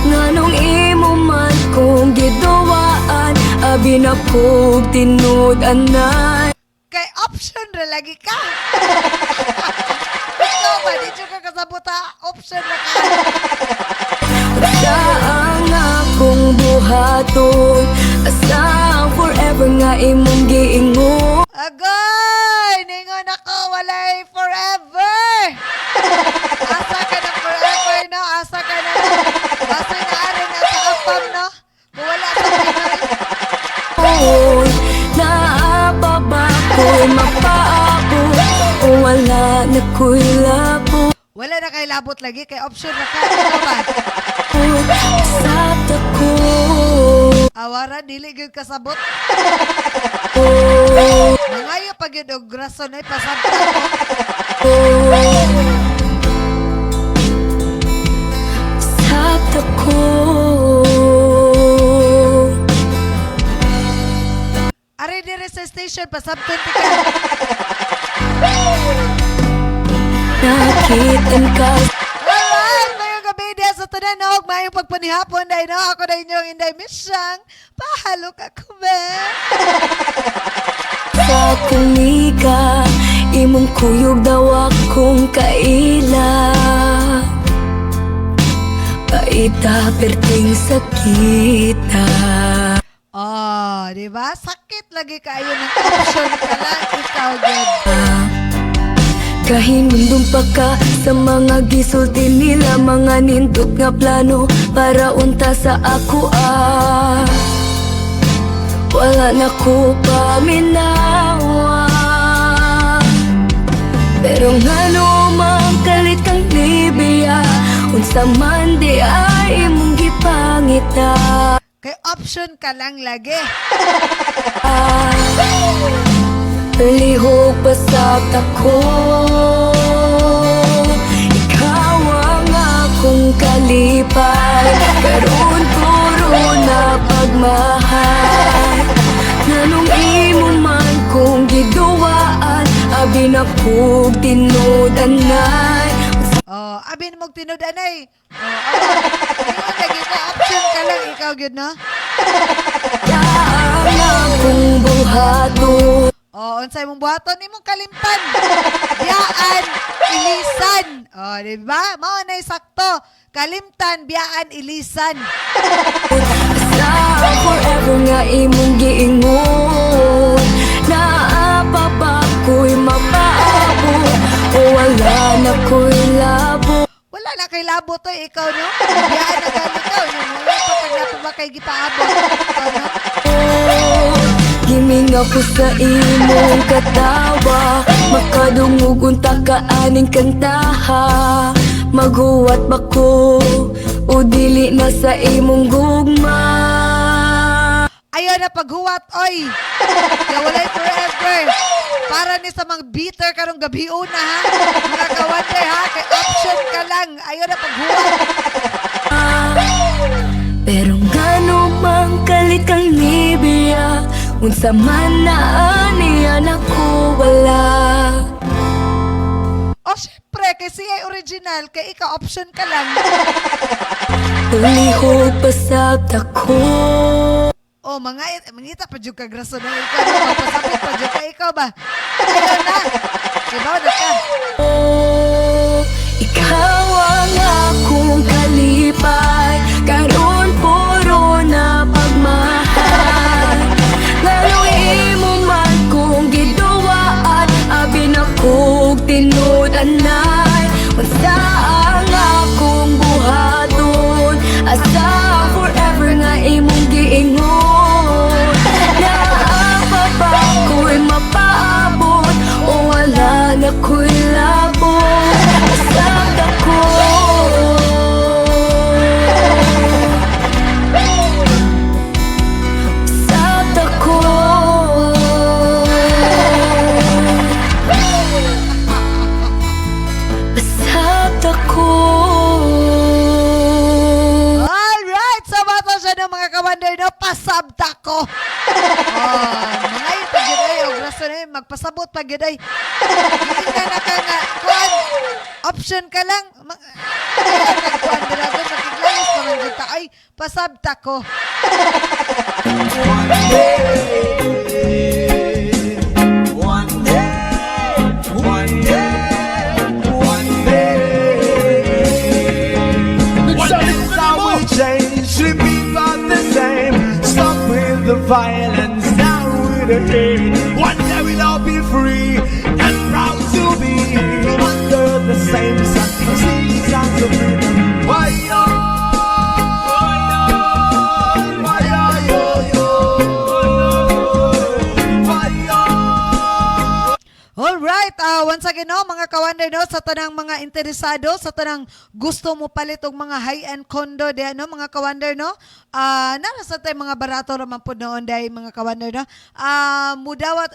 Nganong imo man kong gidawaan Abi na kong tinud-anay Kay option na lagi ka. Ikaw ba? Di ka kakasabot ha? Option na ka. Saan akong buhaton Asang forever nga imong giingon Agoy! Ningon ako, walay forever! Asa ka na forever, no? Asa ka na. Basta naari na sa apam, no? Kung wala sa Pinoy. Oy, naababa ko'y mapaabot O wala na ko'y labo Wala na kay labot lagi, kay option na ka. Ikaw ba? Sa tako Awara, dili gyud kasabot. Mangayo pag yun og rason ay pasabta ko. Sa tako Ari dire sa station, pasabton ti ka. Nakitan ka Alright, mayong gabi diya sa tanan, mayong pagpanihapon dahil no, ako na inyong Inday Misyang. Pahalo ka kume. sa kumika Imong kuyog daw akong kaila Paita perting sakita Oh, di ba? Sakit lagi kayo ng option ka lang, ikaw good. Kahinundong pa ka sa mga gisulti nila Mga nindot nga plano para unta sa ako Wala na ko paminawa Pero nga man kalit kang libiya Unsa man di ay imong gipangita Kay option ka lang lagi. Lihog pa sa tako Ikaw ang akong kalipay Karoon puro na pagmahal Nanong imo man kong gidawaan Abi na kong tinud-anay Oh, abin mong tinudanay. Oh, ayun lagi ko option ka lang, ikaw good, no? Yaang akong buhato Oh, unsay mong buhaton imong kalimtan. Biyaan, ilisan. Oh, di ba? Mao na sakto. Kalimtan, biyaan, ilisan. Sa forever nga imong giingon Naapa ba ko'y mapaabot O wala na ko'y labo Wala na kay labo to, ikaw, no? Biyaan na gali ikaw, no? Wala pa kag nato ba kay gipaabot. Ikaw, no? Giming ako sa imong katawa Makadungog unta ka aning kantaha Maguwat ba ko O dili na sa imong gugma Ayaw na paghuwat, oy. Kaya walay forever. Para ni sa mga bitter karong gabiuna, ha? Mga kawander, ha? Kay option ka lang. Ayaw na paghuwat. Pero ngano mang kalit kang nibiya, unsa man na aniya nako wala. O, syempre, kay siya original, kay ikaw option ka lang. Ulihog pasabta ko. O, mangita pa dyan ka, graso na ikaw. Magpasapit pa dyan ka, ikaw ba? Ayaw na. Diba na ka? Oh, ikaw ang akong kalipay, karon puro na pagmahal. Ngano imo man kong giduwaan, abi na kong tinud-anay. Unsa ang akong buhaton, asa forever nga imong giingon. Naapa ba ko'y mapaabot, o wala na ko'y labot. Asap ako. Asap ako. Asap ako. Alright, sa bata siya ng mga kawander na pasabta ko. Mga ito, giday, o graso na yun, magpasabot pa, giday. Hindi na ka nga, kuhan, option ka lang. Ayaw nagkuhan, diragon, makiglalis naman dyan ka. Ay, pasabta ko. Change, repeat but the same. Stop with the violence, down with the hate. One day we'll all be free and proud to be under the same sun. Seasons of freedom. Why yo? Why yo? Why yo? Alright, once again, no, mga kawander, no, sa tanang mga interesado, sa tanang gusto mo palit og mga high-end condo, di, no, mga kawander, no, nasa tayo mga barato naman po noon, dahil mga kawander, no, mudawat,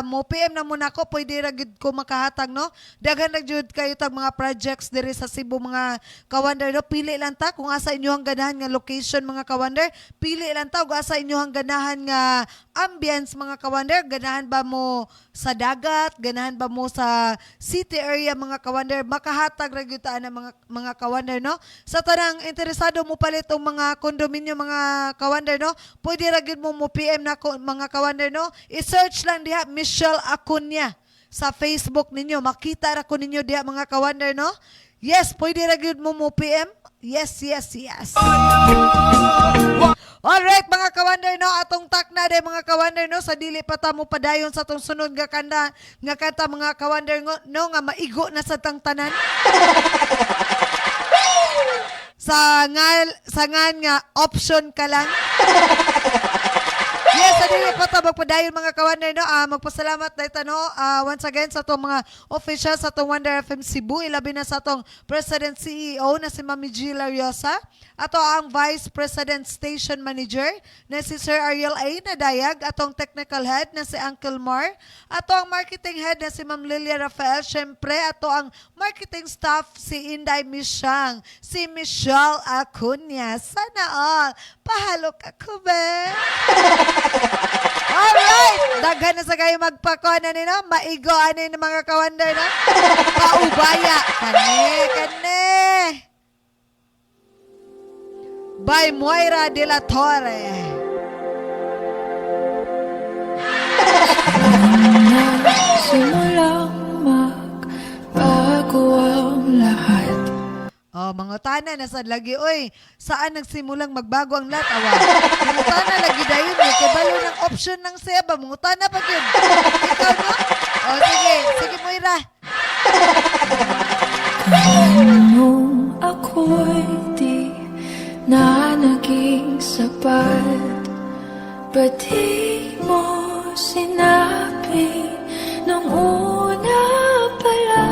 mo PM na muna ko, pwede ragid ko makahatag, no, daghan nagjud kayo tag mga projects diri sa Cebu, mga kawander, no, pili lang ta, kung asa inyohang ganahan nga location, mga kawander, pili lang ta, kung asa inyohang ganahan nga ambience, mga kawander, ganahan ba mo sa dagat, ganahan ba mo sa city area, mga kawander, makahatag ragyutaan ng mga kawander, no? Sa tanang interesado mo palit ang mga kondominyo, mga kawander, no? Pwede ragyud mo PM na mga kawander, no? I-search lang diha Michelle Acuña sa Facebook ninyo, makita ra ko ninyo diha, mga kawander, no? Yes, pwede ragyud mo PM. Yes. Alright, mga kawander, no, atong tak na day, mga kawander, no, sa dili pa ta mo padayon sa tong sunod nga kanta, mga kawander, no, nga maigo na sa tang tanan. sa ngan nga option ka lang. Yes, sa dili pa ta magpadayon, mga kawander, no, magpasalamat dahil no, once again sa tong mga officials sa tong Wonder FM Cebu, ilabi na sa tong President CEO na si Mami G. Lariosa, ato ang Vice President Station Manager na si Sir Ariel A. Nadayag, atong Technical Head na si Uncle Mar, ato ang Marketing Head na si Ma'am Lilia Rafael, syempre ato ang Marketing Staff si Inday Misyang, si Michelle Acuña. Sana all, pahalok ako ba? Alright, daghan na sa kayo magpakuha na nino, maigo ani ng mga kawander, na paubaya, kane. By Moira de la Torre. Simulang magbago ang lahat. Oh, mga tana na sa lagi, oy, saan nagsimulang magbago ang lahat, awa? Mga tana lagi dayon, kay balo ng option ng seba, mga tana pa yun. Ikaw, no? Oh, sige Moira. Anong ako'y di na naging sapat, ba't di mo sinabi nung una pala?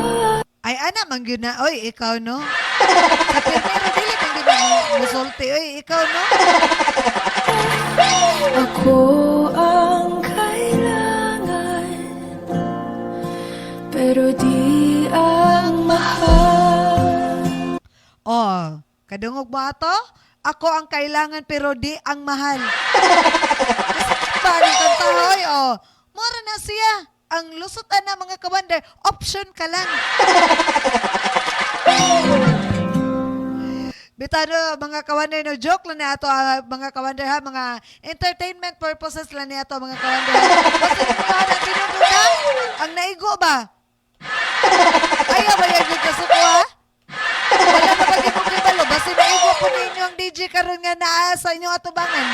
Ay, ana, mangyun na, oy, ikaw, no? Sa pirmero, dili, mangyun na, musulti, oy, ikaw, no? Ako ang kailangan, pero di ang mahal. Oh, kadungog mo ato? Ako ang kailangan pero di ang mahal. Bagay kang tahoy, oh. Mura na siya. Ang lusutan na mga kawander, option ka lang. Bitano mga kawander, no joke lang na ato mga kawander ha, mga entertainment purposes lang na ato mga kawander. Basta nyo na tinununa, ang naigo ba? Ayaw ba yung kasuko ha? Wala na bagay mong kibalo, basta naigo po ninyo ang DJ karon nga naa sa inyong atubangan.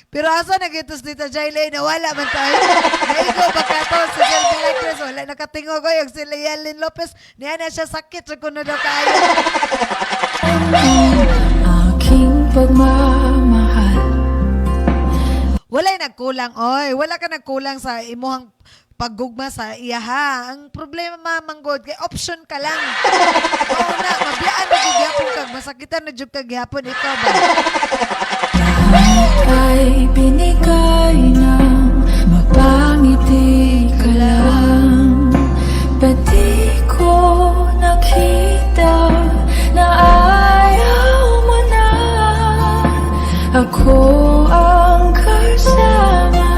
Pero asa nagitos dito, Jailay, na wala man tayo. Naigo, pagkato, si Jelby Lacres, wala nakatingog ko yung si Lealyn Lopez, niya na siya sakit, sa kuno daw kayo. Aking pagmamahal. Wala'y nagkulang, oy. Wala ka nagkulang sa imuhang paggugma sa iyaha. Ang problema, manggod, kay option ka lang. Oo na, mabiyaan na gyapon kag masakitan na jud kag gyapon, ikaw ba? Ay binigay ng mapangiti ka lang. Pati ko nakita na ayaw mo na. Ako ang kasama,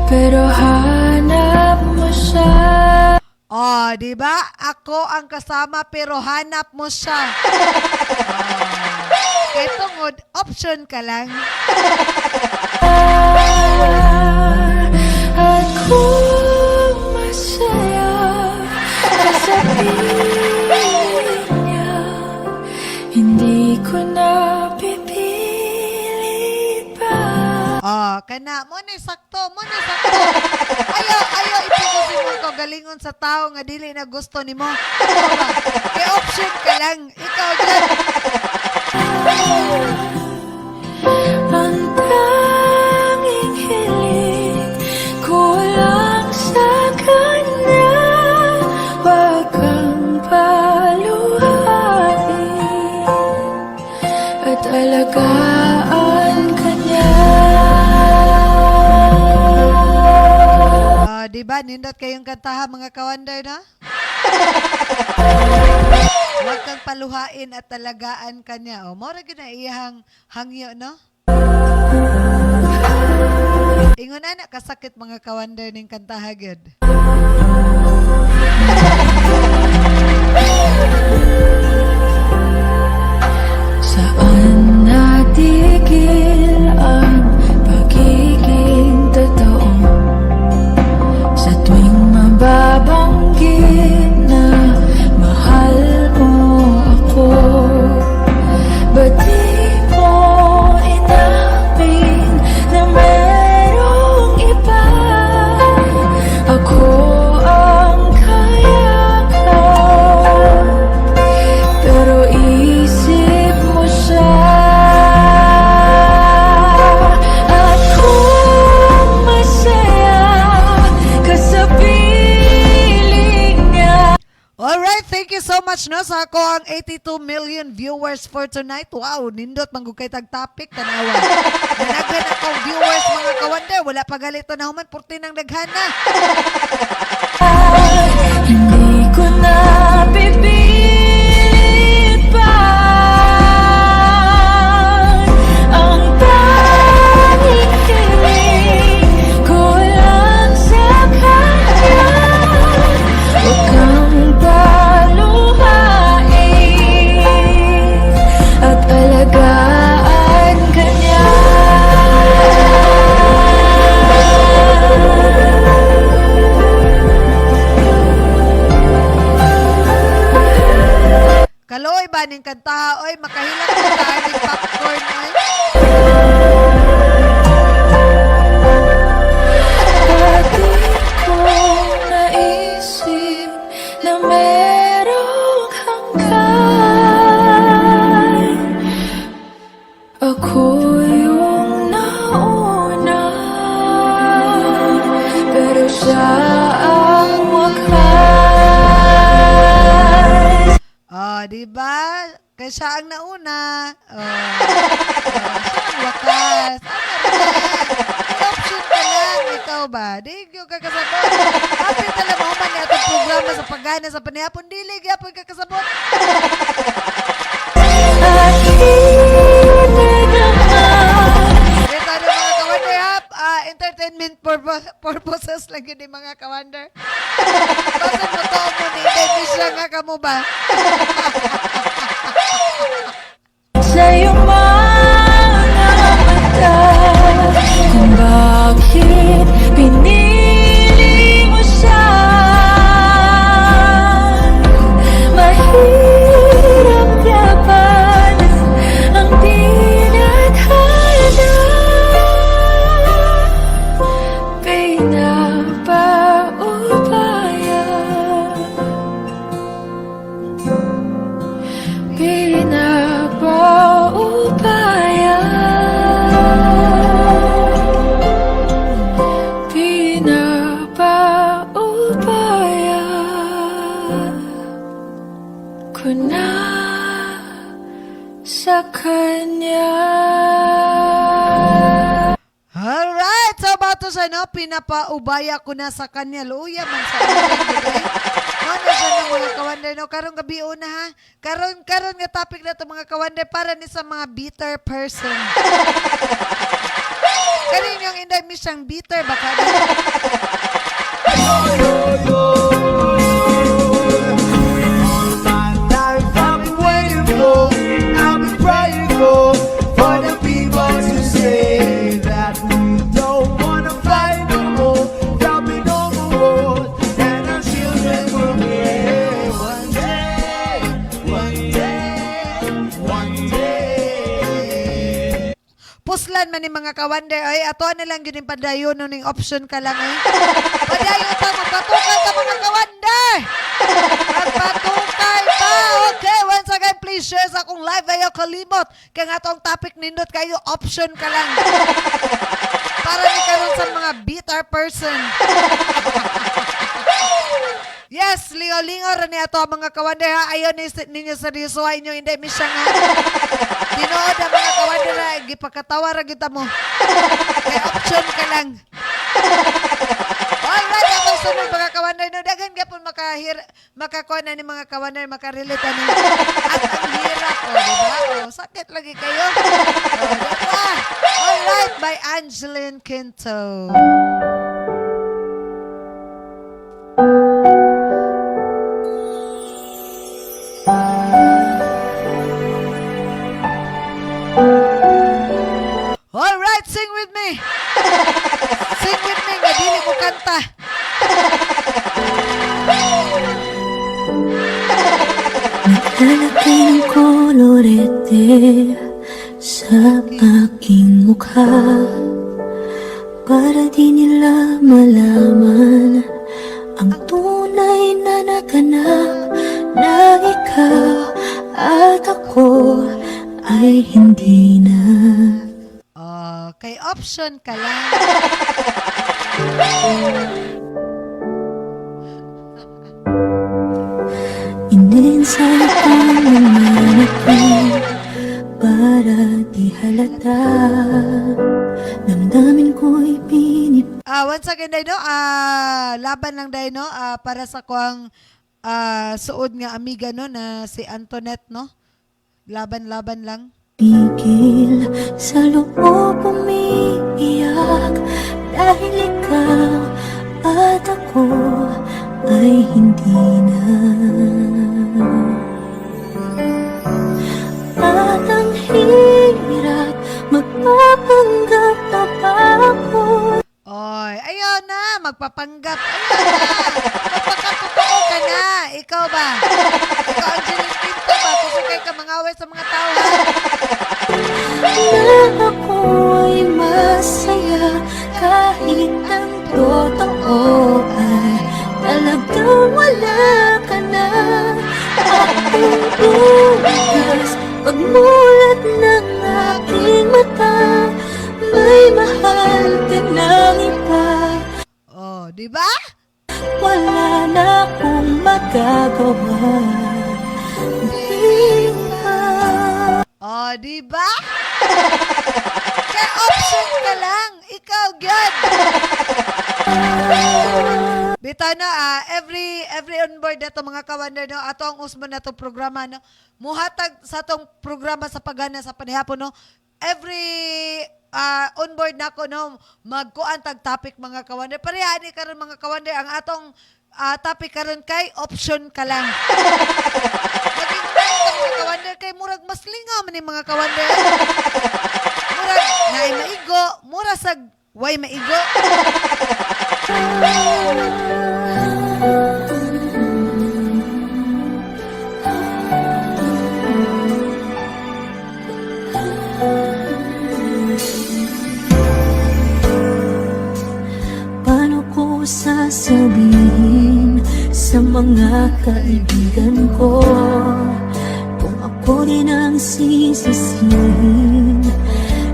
pero hanap mo siya. Oh, di ba? Ako ang kasama pero hanap mo siya. Kaya tungod, option ka lang. At kung masaya ka sa piling niya, hindi ko na pipilit pa. Oh, kana mo ni sakto, mo ni sakto. Ayaw ipugusin mo ko galingon sa tao nga dili na gusto nimo. Ikaw ba? Kay option ka lang. Ikaw dyan. Ang tanging hiling ko lang sa kanya, wag kang paluhain at alagaan ka niya. Di ba? Nindot kayong kantaha mga kawander na? Huwag kang paluhain at talagaan ka niya. O, mora na iyahang hangyo, no? Ingon na kasakit mga kawander ning kantaha, good. Saan natigil ang pagiging totoo? Sa tuwing mababanggit na mahal mo ako, ba't di mo inamin na merong iba? Ako ang kayakap, pero isip mo siya. At kung masaya ka sa piling niya. Alright, thank you so much no sa ako ang 82 million viewers for tonight. Wow, nindot manggugay tag topic tanawa. Nanaghan akong viewers mga kawander, wala pa galito na human 14 ang daghana. Hindi ko na pipilit pa ang tanging hiling ko lang sa kanya. Huwag kang paluhain at alagaan ka niya. Kaloy ba ning kantaha? Oy, makahilak na tayo ng popcorn ay. Pati ko naisip na merong hanggan. Ako yung nauna, pero siya ang wakas. kaya siya ang nauna. Siya ang wakas. May option ka lang, ikaw ba? Di yung kakasabot. Kapit na lang mo man niya itong programa sa pagana sa panihapon. Dili, gyapon kakasabot. Ito na mga kawander hap. Entertainment purposes lang yun yung mga kawander. Basta mo to mo ni Demisha nga ka mo ba? Sa iyong mga mata, kung bakit pinili mo siya. Mahirap yapan ang tinadhana. Pinapaubaya, pinapaubaya, pinapaubaya ko na sa kanya. Alright, so about to say, no, pinapaubaya ko na sa kanya. Luya man sa kanya. Ano siya ng mga kawander, no? Karong gabi una, ha? Karon nga topic na ito, mga kawander, para ni sa mga bitter person. Karin yung inday mi siyang bitter, baka na. Puslan man ni mga kawander, ay ato na lang yun yung padayon ning option ka lang eh. Padayon ta, magpatukay ka mga kawander! Magpatukay pa! Okay, once again, please share sa akong live, ayaw kalimot. Kaya nga tong topic nindot kayo, option ka lang. Para ni karon sa mga bitter person. Yes, lingaw-lingaw rin ato mga kawander ha. Ayaw ninyo seryosohay nyo, hindi mi siya nga. Tinood ang mga kawander ha, gipakatawa ra kita mo. Kaya option ka lang. Alright, ako sunod mga kawander. No, dagan gapon makakuha na ni mga kawander, makarelate na. At ang hirap, diba? Sakit lagi kayo. Diba? Alright, by Angeline Quinto. Alright, sing with me. Sing with me, nga dili ko kanta. Naglalagay ng kolorete sa aking mukha para di nila malaman ang tunay na naganap na ikaw at ako ay hindi na. Kay option ka lang. Inensay ko naman ako para di halata. Damdamin ko'y pinip. Once again, Dino, laban lang, Dino, para sa kuang suod nga amiga, no, na si Antoinette, no? Laban-laban lang. Pigil sa loob umiiyak dahil ikaw at ako ay hindi na. At ang hirap magpapanggap na ba ako? Oy, ayaw na, magpapanggap. Ayaw na, magpakatotoo ka na. Ikaw ba? Ikaw, Angeline Quinto ba? Kusukay ka mangaway sa mga tao, ha? Na ako ay masaya kahit ang totoo ay talagang wala ka na. Aking bukas pagmulat ng aking mata, may mahal ka ng iba. Oh, di ba? Wala na akong magagawa. Di ba? Oh, di ba? Kaya option ka lang. Ikaw, gyud. Bitaw na, every onboard na to mga kawander, no, ato ang usman na to programa, no, muhatag sa tong programa sa pagana sa panihapon, no, every onboard na ko, no, magkuan tag topic mga kawander. Pareha ni karon mga kawander, ang atong topic karon kay option ka lang. Maging mga kawander kay murag mas lingaw man ni mga kawander. Murag naay maigo, mura sag way maigo. Paano ko sasabihin sa mga kaibigan ko kung ako din ang sisisihin?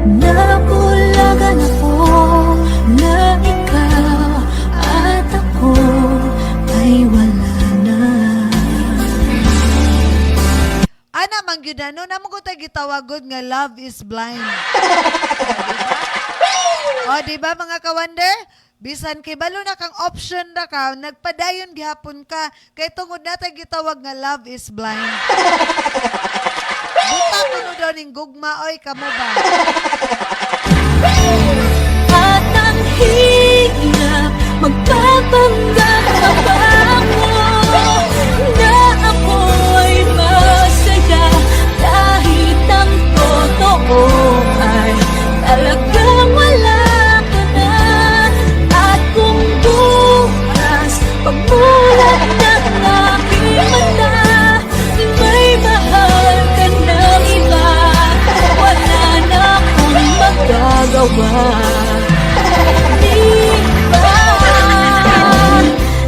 Nabulagan ako na ikaw at ako ay wala na. Ana man gyud na, no, namang ko tayo gitawagod nga love is blind. O, diba mga kawander? Bisan kay balo na kang option na ka, nagpadayon gihapon ka, kay tungod na tayo gitawag nga love is blind. Buta ko no daw ning gugma, oy, kamo ba? At ang hirap magpapanggap pa ba ako na ako'y masaya kahit ang totoo ay talagang wala ka na. At kung bukas pagmulat ng aking mata may mahal ka ng iba, wala na akong magagawa. Di ba?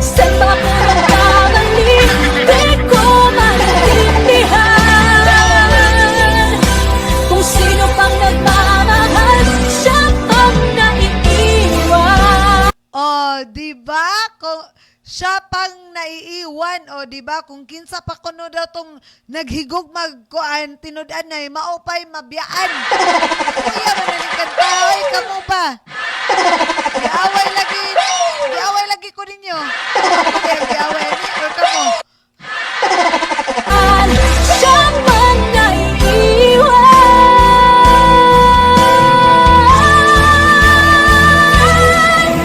Saan ba ako nagkamali? Di ko maintindihan. Kung sino pang nagmamahal, siya pang naiiwan. O, diba? Kung siya pang naiiwan, o diba? Kung kinsa pa kuno daw tong naghigog magkuan, tinudan na, maupay, mabiyaan. Kuya, manalikan taoy, kamo ba? Giaway lagi ko ninyo. Ako kaya giaway ni, or kamo? Siya pang naiiwan.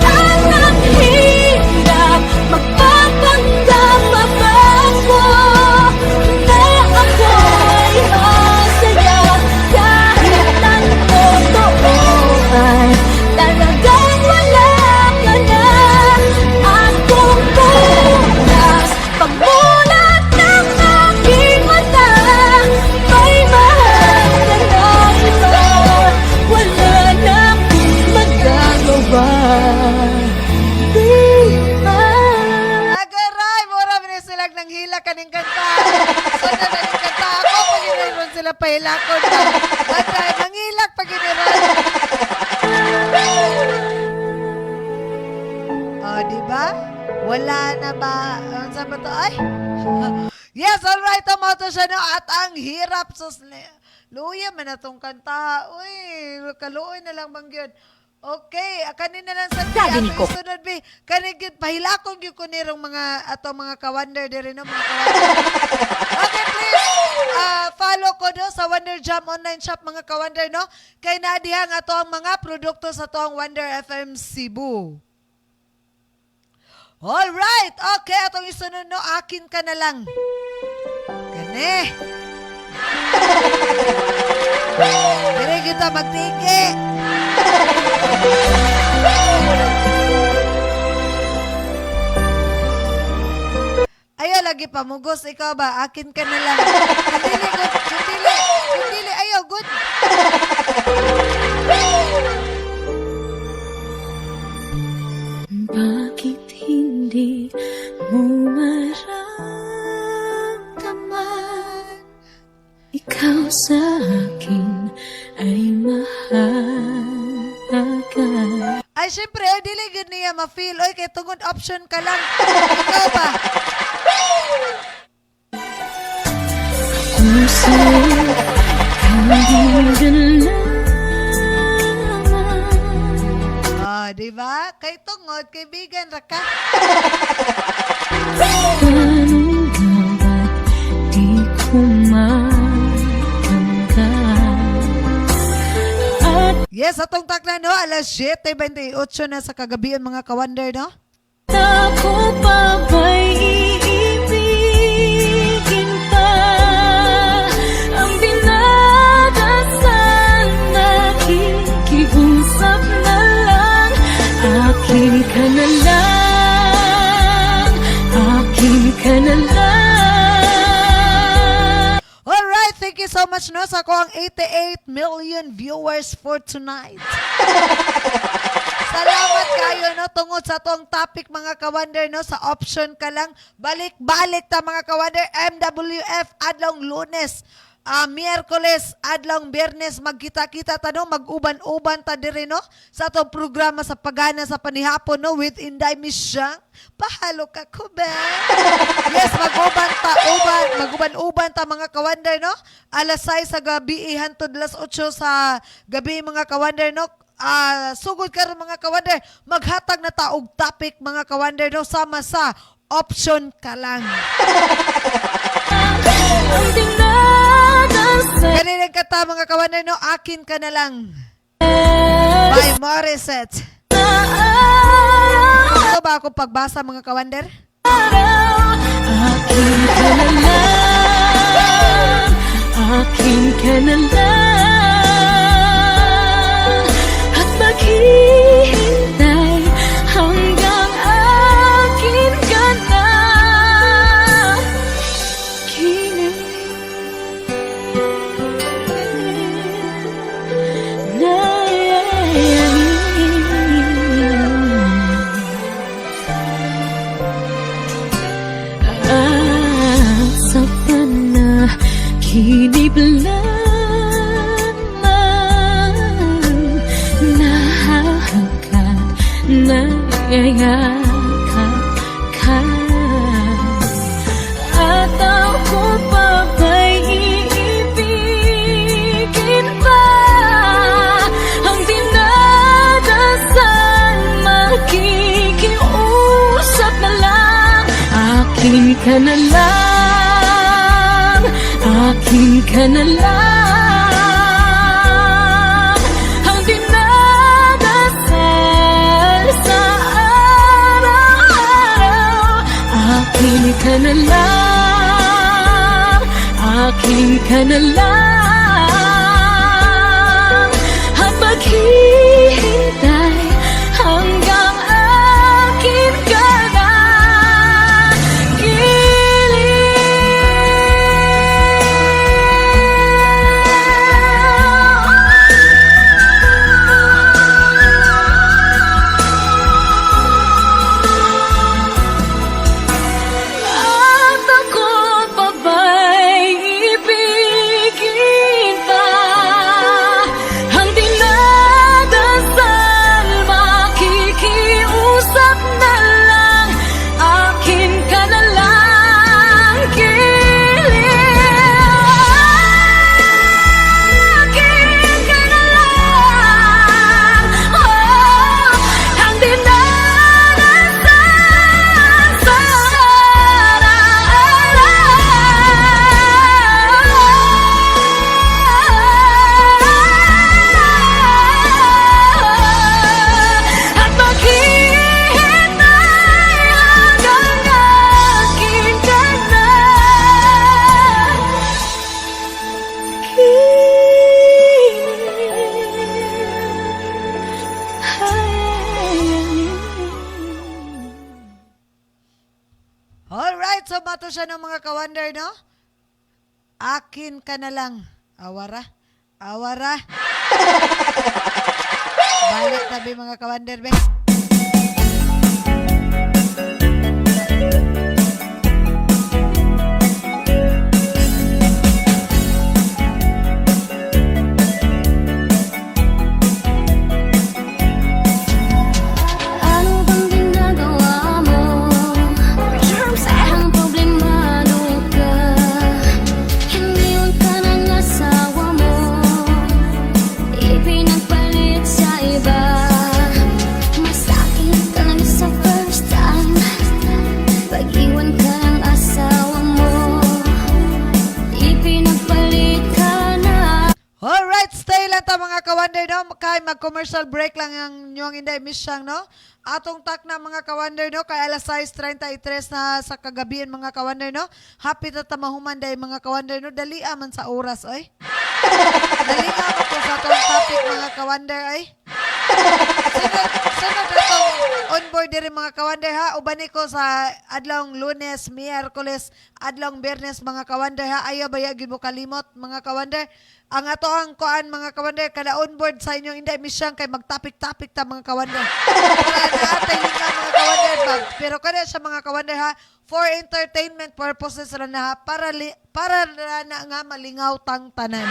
At ang hirap magpapanggap pa ba ako na ako'y masaya kahit ang totoo ay talagang wala ka na. At kung bukas pagmulat ng aking mata may mahal ka na iba, wala na akong magagawa. Di ba? Agaray, mura mo silang nang hila kaning kanta. So na naning kanta ako, pag iniron sila pahilakon na. Bagay, nangilak pag iniron. O, diba? Wala na ba? Saan ba to? Ay! Yes, alright, tumato siya, no? At ang hirap. So, luya man na tong kanta. Uy, kaluoy na lang bang yun. Okay, kanina lang sa Gagawin ko. Sunod, be. Kanigit, pahilakon yung kunirong mga kawander din, no? Mga kawander. Okay, please, follow ko do sa Wonder Jam online shop, mga kawander, no? Kay naadihan nga to ang mga produkto sa to ang Wonder FM Cebu. Alright, okay, atong isunod, no? Akin ka na lang. Kane. Dire kita magtigi. Ayaw lagi pamugos, ikaw ba? Akin ka na lang. Kundili, good. Kundili, ayaw, good. Bakit hindi mo maramdaman ikaw sa akin ay mahalaga? Ay, syempre, dili good niya ma-feel. Oy, kay tungod option ka lang. Ikaw ba? Puso ka Di ba? Kay tungod, kaibigan ra ka. Anong dapat di ko matanggap? Yes, atong takna no, alas 7:28 na sa kagabihan mga ka-wonder no. Ako pa ba'y iibigin pa? Ang dinadasal, nakikiusap na lang. Akin ka na lang, akin ka na lang. Alright, thank you so much no sa ko ang 88 million viewers for tonight. Salamat kayo no tungod sa tong topic mga ka-wonder no, sa option ka lang. Balik-balik ta mga ka-wonder. MWF adlong Lunes, Miyerkules, adlong Biyernes magkita-kita ta no, mag-uban-uban ta diri no sa tong programa sa pagana sa panihapon no with Inday Misyang. Pahalo ka ko ba? Yes, mag-uban ta mga ka-wonder no. Alas 6 sa gabi hantod alas 8 sa gabi mga ka-wonder no. Sugod karon mga ka-wonder, maghatag na taog topic mga ka-wonder no, sama sa option ka lang. Ang dinadasal, Kanilang kata mga ka-wonder no, akin ka na lang. By Morissette. Ito ba ako pagbasa mga ka-wonder? akin ka na lang, akin ka na lang. At maghihintay hanggang akin ka na. Sa panaginip lamang nahahangka, nayayakap ka. At ako pa ba'y iibigin pa? Ang dinadasal, makikiusap na lang. Akin ka na lang, akin ka na lang. Ang dinadasal sa araw-araw. Akin ka na lang, akin ka na lang. At maghihintay hanggang akin ka na. At ako pa ba'y ibigin pa? Ang dinadasal, makikiusap na lang. Akin ka na lang, akin ka na lang. Oh, ang dinadasal sa at maghihintay hanggang akin ka na. Alright, so mato siya ng mga ka-wonder no. Akin ka na lang. Awara. Awara. Balik tabi mga ka-wonder be. Ano bang ginagawa mo? Ang problemado ka. Hindi yun ka ng asawa mo. kawander, no? Kay mag-commercial break lang ang inyong Inday Misyang, no? Atong tak na mga kawander, no? Kay alas 6:33 na sa kagabihan, mga kawander, no? Happy na tamahuman day, mga kawander, no? Dali man sa oras, oy. Dali man ko sa atong topic, mga kawander, ay. Sunod atong on-board din mga kawander, ha? Ubani ko sa adlong Lunes, Miyerkules, adlong Biyernes, mga kawander, ha? Ayaw bayagin mo kalimot, mga kawander. Ang ato ang kuan, mga kawander, kada on-board sa inyong Inday Misyang kay magtapik-tapik ta, mga kawander. Para naatay linga, mga kawander, bag. Pero kada sa mga kawander, ha? For entertainment purposes lang na, ha? Para na nga malingaw tang tanan.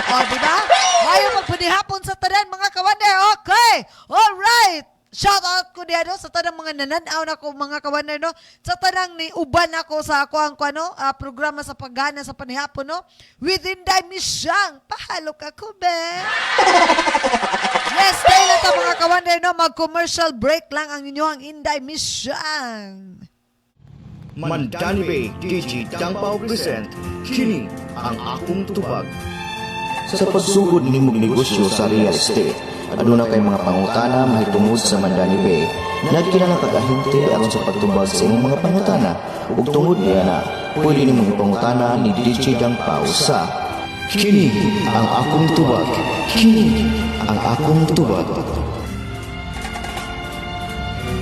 O, di ba? Ayaw magpudihapon sa tanan, mga kawander. Okay! Alright! Shout out ko diya, no? Sa tanang mga nananaw na ko, mga kawander, no? Sa tanang ni uban ako sa ako ang programa sa paggana sa panihapon, no? Within Inday Misyang, pahalo ka ko, be. Yes, tayo lang ta, mga kawander, no? Mag-commercial break lang ang inyong Inday Misyang. Mandani Bay DJ Dangpaw present kini ang akong tubag. Sa pagsugod nimong negosyo sa real estate, aduna kay mga pangutana mahitungod sa Mandani Bay. Nagkinahanglan kag-ahente aron sa pagtubag sa imong mga pangutana. Ug tungod niya na, pwede nimong ipangutana ni DJ Dangpaw sa kini ang akong tubag. Kini ang akong tubag.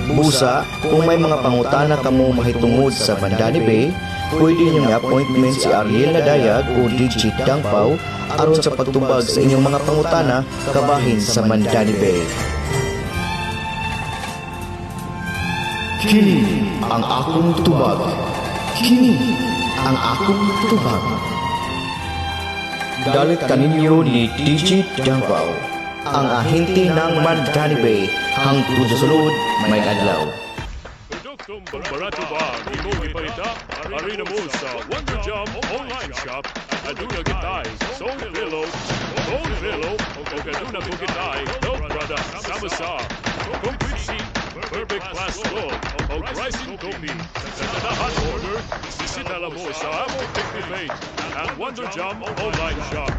Busa, kung may mga pangutana kamo mahitungod sa Mandani Bay, pwede niyong i-appointment si Ariel Nadayag o DJ Dangpaw aron sa pagtubag sa inyong mga pangutana kabahin sa Mandani Bay. Kini ang akong tubag. Kini ang akong tubag. Dalit kaninyo ni DJ Dangpaw, ang ahente ng Mandani Bay, hangtod sa sulod may adlaw. Produktum barato ba imong ipaita arena mo sa Wonder Jam online shop. Aduna kitay soul pillow o kaduna ko kitay no product sama sa complete sheet perfect class gold o pricing copy sa tanahan order bisita lang mo sa among FB page ang Wonder Jam online shop.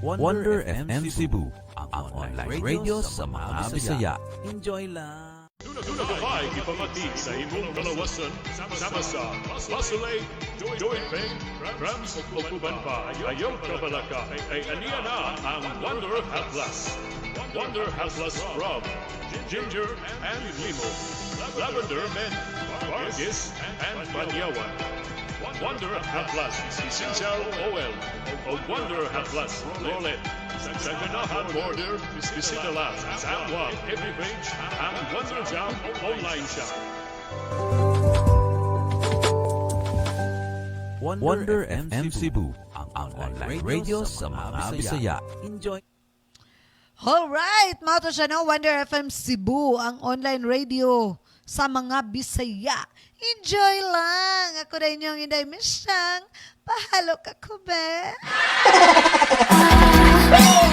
Wonder FM Cebu, ang online radio sa mga Bisaya. Enjoy lang! Duna kapay ipamati sa imong kalawasan sama sa Basulay, Joint Bank, Rams o Kuban pa. Ayaw ka balaka ay aniya na ang Wonder Haplas. Wonder Haplas from Ginger and Limo, Lavender Mint, Vargas and Banyawan. Wonder Haplas Essential Oil o Wonder Haplas Rolet. Sa ganahan order, bisita lang sa amwang FB page ang Wonder Jam online shop. Wonder FM Cebu, ang online radio sa mga Bisaya. Enjoy! Alright, mga to siya, no? Wonder FM Cebu, ang online radio sa mga Bisaya. Enjoy lang! Ako na inyong Inday Misyang. Pahalo ka ko, be.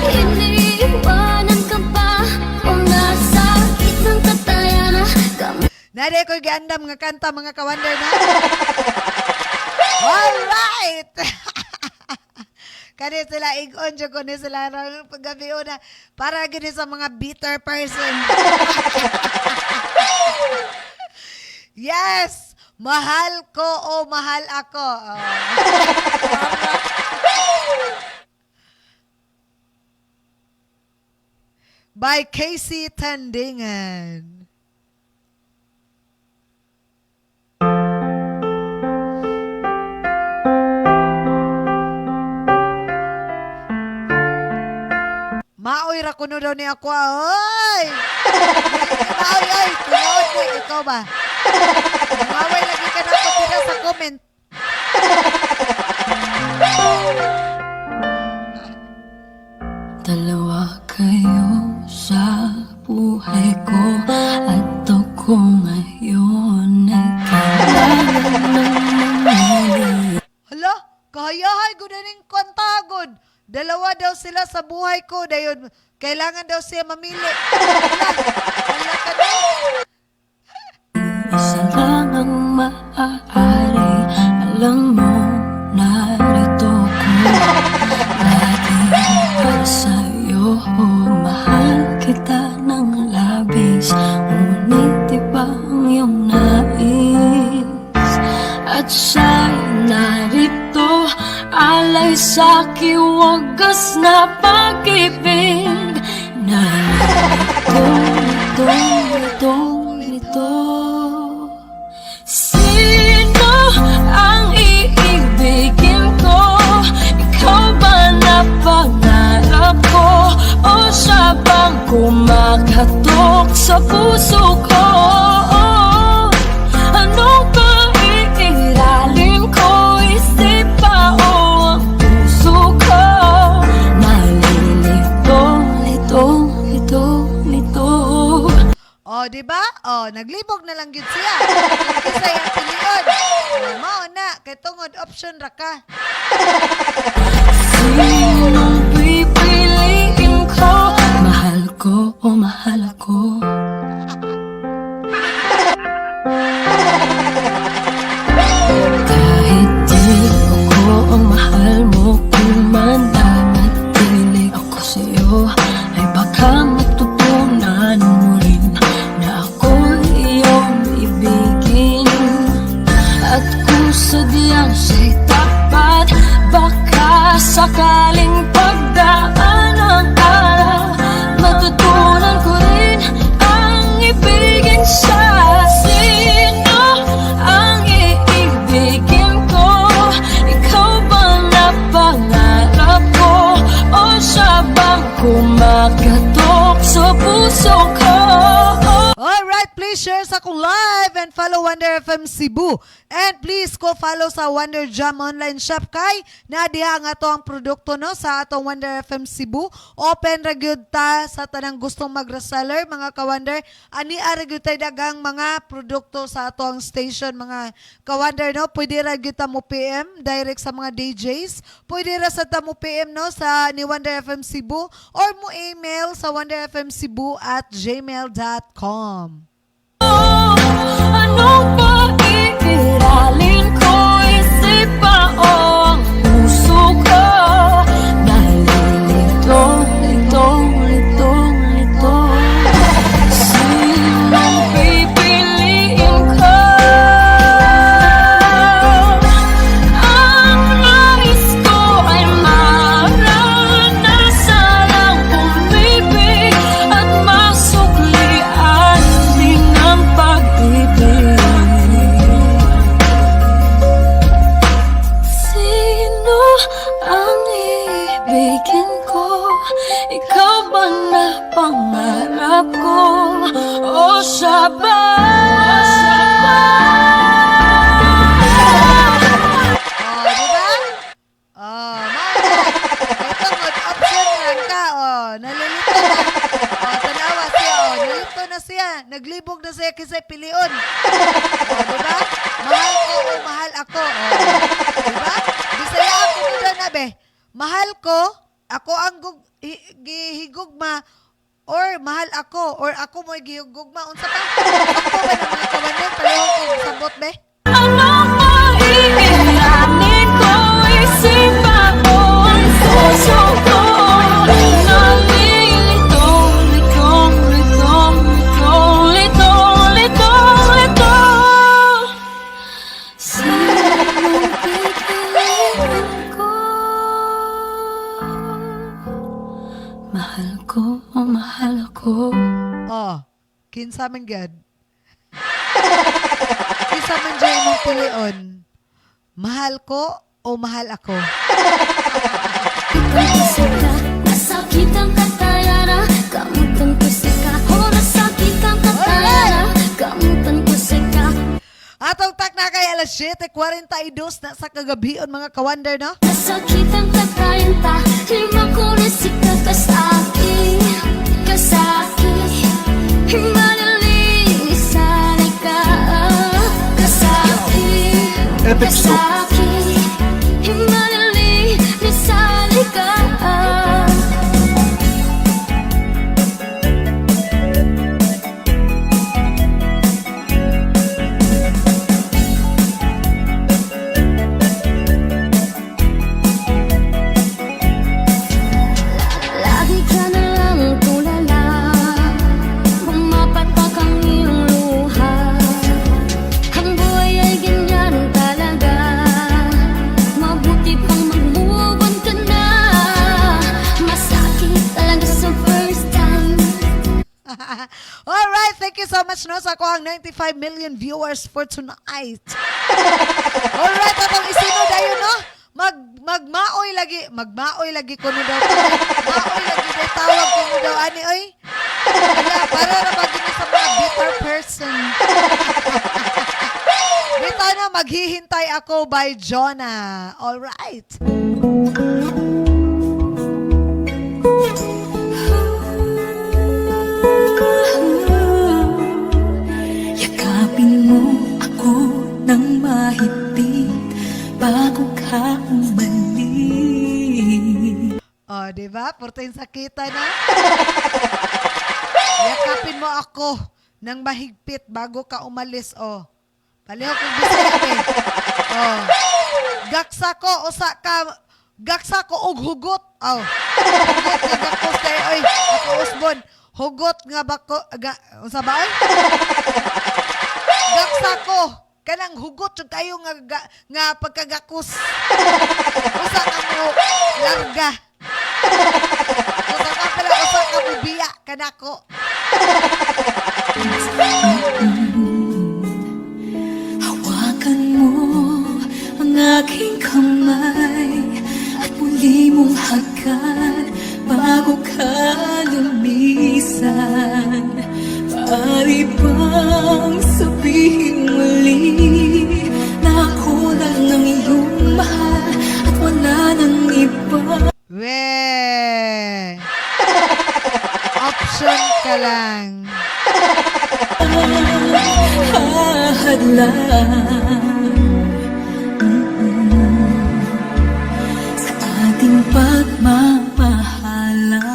Iniiwanan ka pa o nasakit ng katayana kami. Naday ko'y gandam nga kanta, mga kawander, na. Alright! Kani sila igon dyan ko ni sila paggabi na para gini sa mga bitter person. Yes! Mahal ko o mahal ako. Oh. By Casey Tandingan. Maoy ra kuno daw ni ako. Oy! Maoy, oy! Tunaod ni ikaw ba? Maway lagi ka na pagkita sa comment. Dalawa kayo sa buhay ko at ako ngayon ay kailangan ng mamili. Hala, kahayahay gudaning kwantagod. Dalawa daw sila sa buhay ko. Dayon, kailangan daw siya mamili. Hala ka daw. Isa lang ang maaari. Alam mo narito ko lagi para sa'yo. Mahal kita ng labis, ngunit iba ang iyong nais. At siya'y narito, alay sa'ki wagas na pag-ibig. Nalito. Sino ang iibigin ko? Ikaw ba na pangarap ko? O siya bang kumakatok sa puso ko? Ano ba iiralin ko? Isip pa o ang puso ko? Nalilito. O, di ba? O, naglibog na lang gid siya. Kisay ang pilion. O, mao na, kay tungod option ra ka. Sinong pipiliin ko? Mahal ko o mahal ako? Kahit di ako ang mahal mo, kung man nanatinig ako sa'yo, ay baka matutunan mo rin na ako'y iyong ibigin. At kung sadyang siya'y tapat, baka sakaling pagdaan ang araw, matutunan ko rin ang ibigin siya. Sino ang iibigin ko? Ikaw bang napangarap ko? O siya bang kumakatok sa puso ko? Alright, please share sa akong live and follow Wonder FM Cebu. And please ko follow sa Wonder Jam online shop kay nadiha nga to ang produkto no sa atong Wonder FM Cebu. Open ra gyud ta sa tanang gustong mag-reseller mga ka-Wonder. Ani ara gyud tay dagang mga produkto sa atong station mga ka-Wonder no. Pwede ra gyud ta mo PM direct sa mga DJs. Pwede ra sa ta mo PM no sa ni Wonder FM Cebu or mo email sa wonderfmcebu@gmail.com. Ano ba iiralin ko? Isip pa o ang puso ko? Nalilito. Sinong pipiliin ko? Ang nais ko ay maranasan ang umibig at masuklian din ang pag-ibig. Sino ang iibigin ko? Ikaw ba na pangarap ko? O siya ba? Oh, di ba? Oh, ito good option lang ka. Oh, nalilito na. Oh, tanawa siya. Oh, nalilito na siya. Naglibog na siya kasi pilion. Oh, di ba? Mahal ko o mahal ako. Oh, di ba? Bisaya ako muna na be. Mahal ko, ako ang gihigugma or mahal ako or ako mo'y gihigugma. Unsa pa? Ako ba ng mga kawanan? Pareho kong sabot be? Ano ba iiralin ko? Isip pa o ang puso ko? Nalilito. Sinong pipiliin ko? Mahal ko o mahal ako? Oh, kinsa man gad. Kinsa man dyan imong pilion. Mahal ko o mahal ako? Nasakit ang katayana, kamutan ko sika. Oh, nasakit ang katayana, kamutan ko sika. Atong tak na kay alas 7:42 na sa kagabion mga ka-Wonder no? Nasakit ang katayana, lima ko na sika. Kasaki, malilisan ka. Kasaki, malilisan ka. Alright, thank you so much no sa ako ang 95 million viewers for tonight. Alright, atong isino dayon no? Magmaoy lagi ko no daw. Maoy lagi daw tawag ko no daw ani oy. Wala, para na maging sa mga bitter person. Bitaw na maghihintay ako by Jonah. Alright. Yakapin mo ako ng mahigpit bago ka umalis. Oh, di ba? Portain sakita na. Yakapin mo ako ng mahigpit bago ka umalis. Oh. Paliho kong bisaya, be. Oh. Gaksa ko og hugot. Oh. Hugot nga gakos kayo, oy. Ako usbon. Hugot nga bako, unsa ba, oy? Gaksa ko. Kanang hugot yung kayo nga pagkagakos. Usa ka mo larga. Usa ka mo biya kanako. Hawakan mo ang aking kamay at muli mong hagkan bago ka lumisan. Pari bang sabihin muli na ako lang ang iyong mahal at wala nang iba. We. Option ka lang. Sa ating pagmamahalan,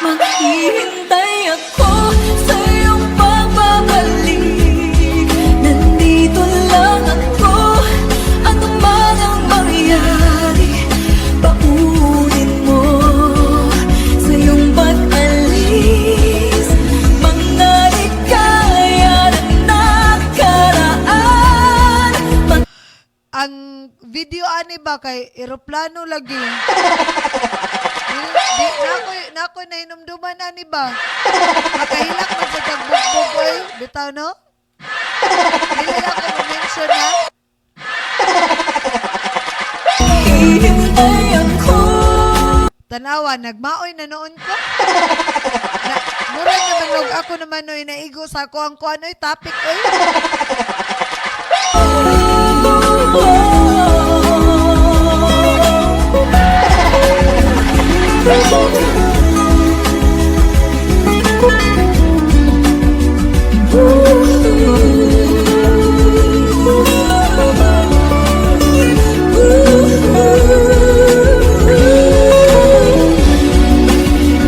maghihintay ako sa iyong pagbabalik. Nandito lang ako, ano man ang mangyari. Paunin mo sa iyong pag-alis mga ligaya ng nakaraan. Ang video ani ba kay eroplano lagi. Nako na hinumduman ani ba? Makahilak man sa tagbugbog oy, bitaw no? Dili na ko mention na. Hihintay ako. Tanawa, nagmaoy na noon ko. Mura naman log ako naman oy naigo sa ako ang kuanoy topic oy.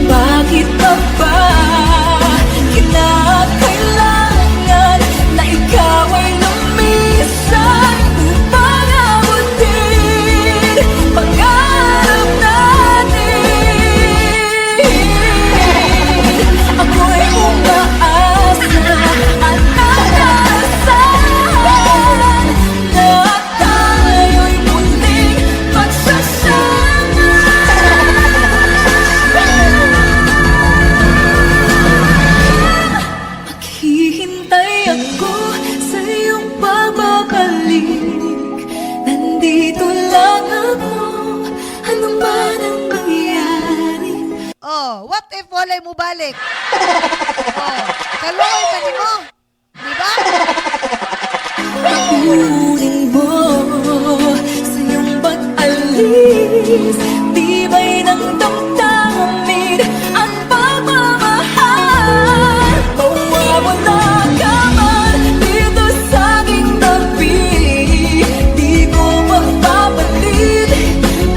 Bakit ba kinakailangan na ikaw ay lumisan upang abutin pangarap natin? Ako'y umaasa at nakaasahan na tayo'y muling magsasama. Maghihintay ako sa iyong pagbabalik. Nandito lang ako, ano man ang mangyari. Oh, what if walay mo balik? Oh, kaluoy man nimo. Di ba? Paunin mo sa iyong pag-alis. Tibay ng damdamin ang pagmamahal. Mawawala ka man dito sa aking tabi. Di ko mapapalit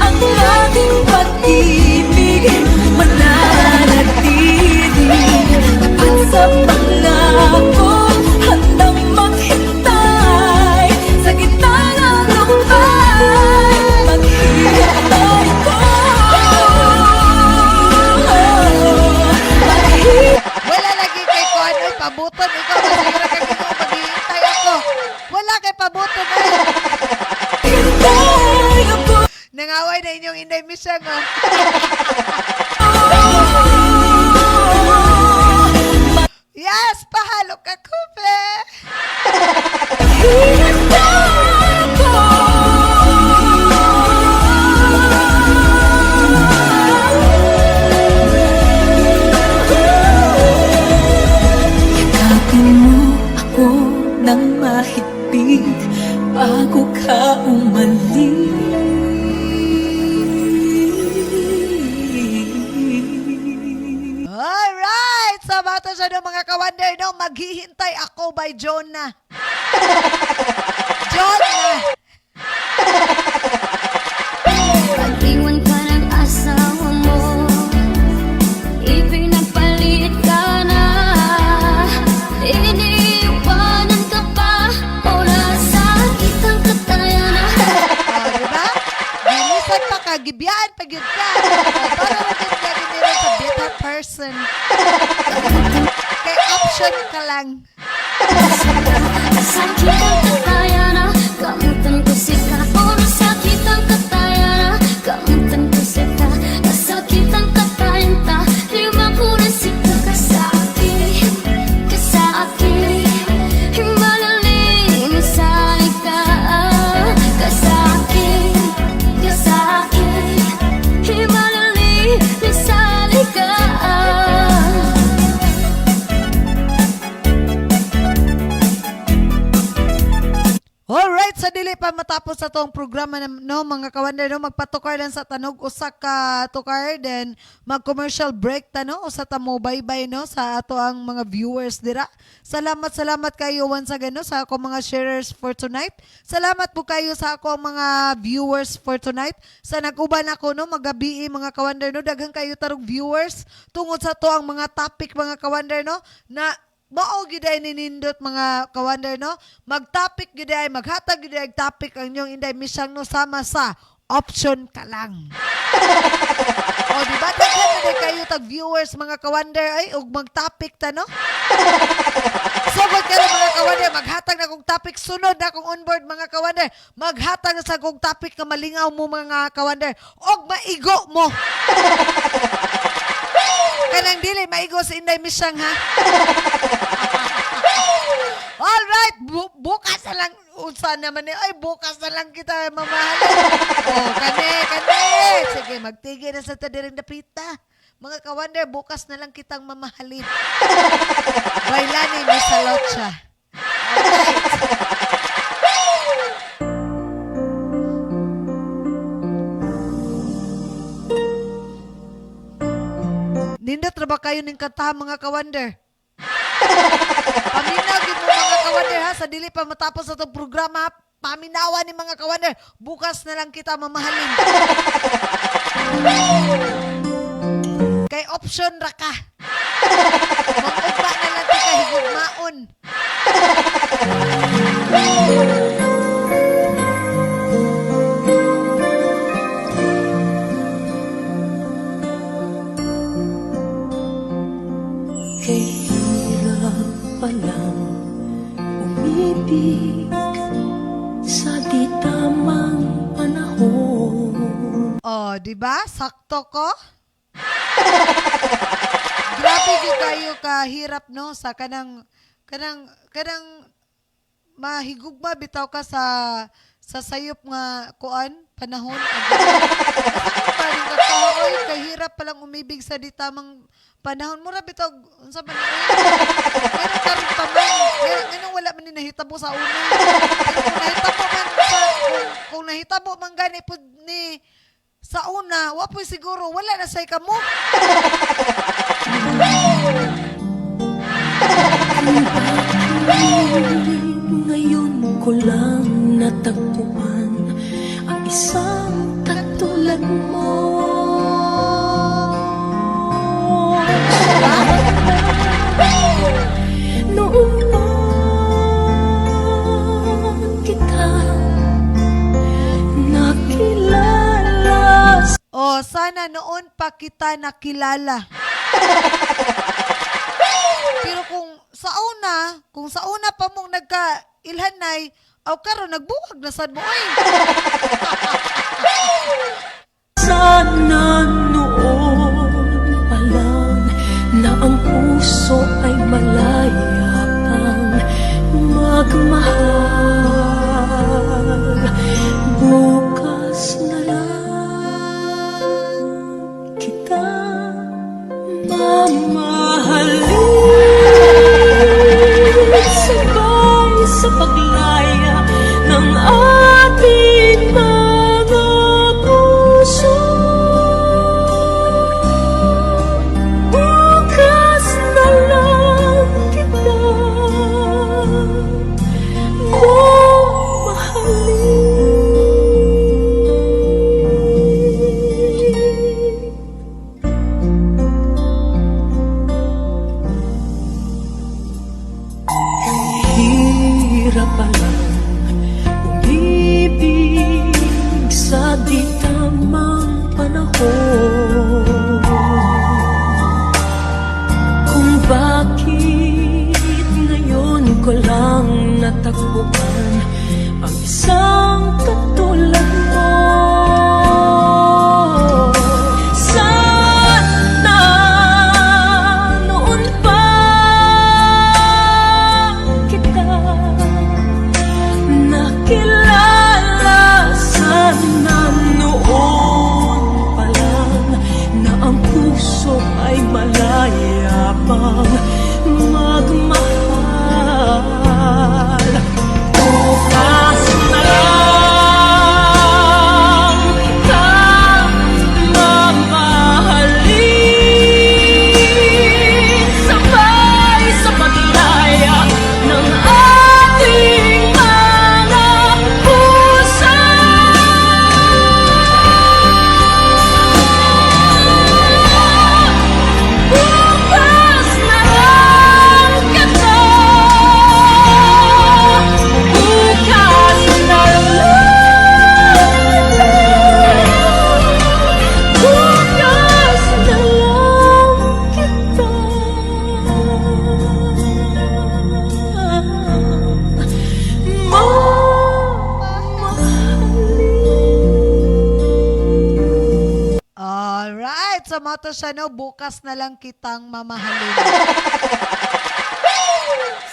ang ating pag-ibig. Mananatili tapat sa pangako, handang maghintay sa gitna ng lumbay. Maghihintay ko. Inday Misyang. Yes, pahalo ka, Kupe. Yakapin mo ako ng mahigpit bago ka umalis. Alright! Sa bata siya ng mga kawander, no? Maghihintay ako by Jonah. Jonah! Pag-iwan ka ng asawa mo, ipinagpalit ka na. Iniiwanan ka pa, oras sa kitang kataya na. Diba? Bilisan pa ka, gibiyaan pag yun ka. Para natin gagawin nila sa better person. Kay option ka lang. Sa kitang kataya na, kamutan ko sika. Oras sa kitang kataya na, kamutan ko sika. Sa kitang katayan ta, lima ko na sika. Kasaki, malalim sa ika. Kasaki, malalim sa ika. Alright, sa dili pa matapos sa tong programa no mga kawander no, magpatukar lang sa tanog usa ka tukar, then mag-commercial break ta no, usa ta mo bye-bye no sa ato ang mga viewers dira. Salamat kayo once again no sa ako mga sharers for tonight. Salamat po kayo sa ako mga viewers for tonight. Sa nag-uban ako no magabi mga kawander no, daghang kayo tarong viewers tungod sa to ang mga topic mga kawander no na mao giday ninindot mga kawander no, mag-topic giday, maghatag giday topic ang inyong Inday Misyang no, sama sa option ka lang. O diba daghan na kayo tag viewers mga kawander ay ug mag-topic ta no. Sugod kayo mga kawander, maghatag na kong topic, sunod na kong onboard mga kawander, maghatag na sa kong topic na malingaw mo mga kawander og maigo mo. Kanang dili maigo sa Inday Misyang ha. Alright, bukas na lang. Unsa naman eh. Ay, bukas na lang kita mamahalin. Oh, kani. Sige, magtigil na sa tadiring dapita. Mga kawander, bukas na lang kitang mamahalin. Bailani, may salot siya. Alright. Nindot na ba kayo ng kanta mga kawander? Paminawin mo mga kawander ha, sa dili pa matapos sa itong programa, paminawa ni mga kawander, bukas na lang kita mamahalin. Kay option ra ka. Mag-ugba na lang ka higugmaon. Kay hirap palang umibig sa di tamang panahon. Oh, di ba? Sakto ko? Grabe di kayo kahirap no sa kanang mahigugma bitaw ka sa sayop nga kuan panahon. Paring ka oy kahirap palang umibig sa di tamang panahon. Mura bitaw unsa man pero karon pa man nganong wala man ni nahitabo sa una. Pero kung nahitabo man gani pud ni sa una, wapoy siguro, wala na say kamo. Ngayon ko lang natagpuan ang isang katulad mo. Noon pa kita nakilala. Oh, sana noon pa kita nakilala. Pero kung sa una pa mong nagka-ilhanay, aw karon nagbuwag na sad mo oy. Sa Alright, so moto siya no, bukas na lang kitang mamahalin.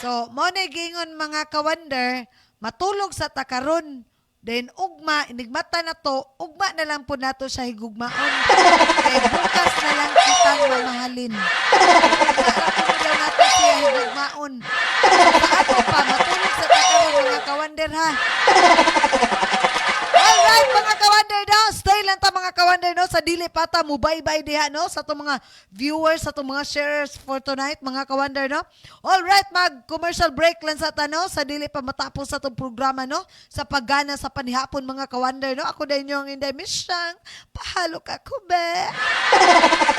So, mo na gingon mga ka-wonder, matulog sa takaron. Then, ugma, inigmata na to, ugma na lang po nato siya higugmaon. Kaya bukas na lang kitang mamahalin. Ugma na po daw nato siya higugmaon. Sa ato pa, matulog sa takaron mga ka-wonder ha. Alright mga ka-wonder no, stay lang ta mga ka-wonder no, sa dili pata mo bye-bye diha no, sa itong mga viewers, sa itong mga sharers for tonight mga ka-wonder no. Alright, mag-commercial break lang sa tano, sa dili pa matapos sa itong programa no, sa paggana sa panihapon mga ka-wonder no. Ako din yung Inday Misyang, pahalo ka kube.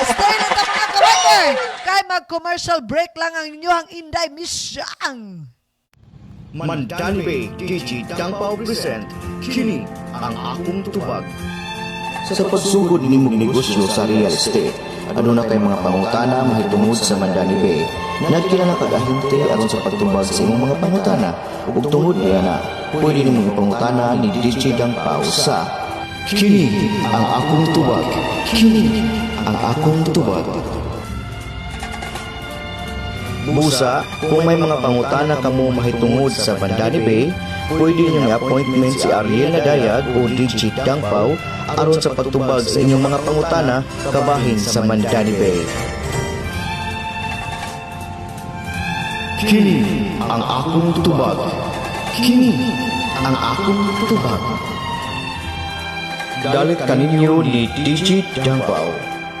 Stay lang ta mga ka-wonder, kay mag-commercial break lang ang inyong Inday Misyang. Mandani Bay DJ Dangpaw present kini ang akong tubag. Sa pagsugod nimong negosyo sa real estate, aduna kay mga pangutana mahitungod sa Mandani Bay. Nagkilala kagahinte aron sa pagtubag sa imong mga pangutana ug tungod niya na pwede nimong pangutana ni DJ Dangpaw sa kini ang akong tubag. Kini ang akong tubag. Busa, kung may mga pangutana kamo mahitungod sa Mandani Bay, pwede niyo appointment si Ariel Nadayag o DJ Dangpaw aron sa pagtubag sa inyong mga pangutana kabahin sa Mandani Bay. Kini ang akong tubag. Kini ang akong tubag. Dalit kaninyo ni DJ Dangpaw,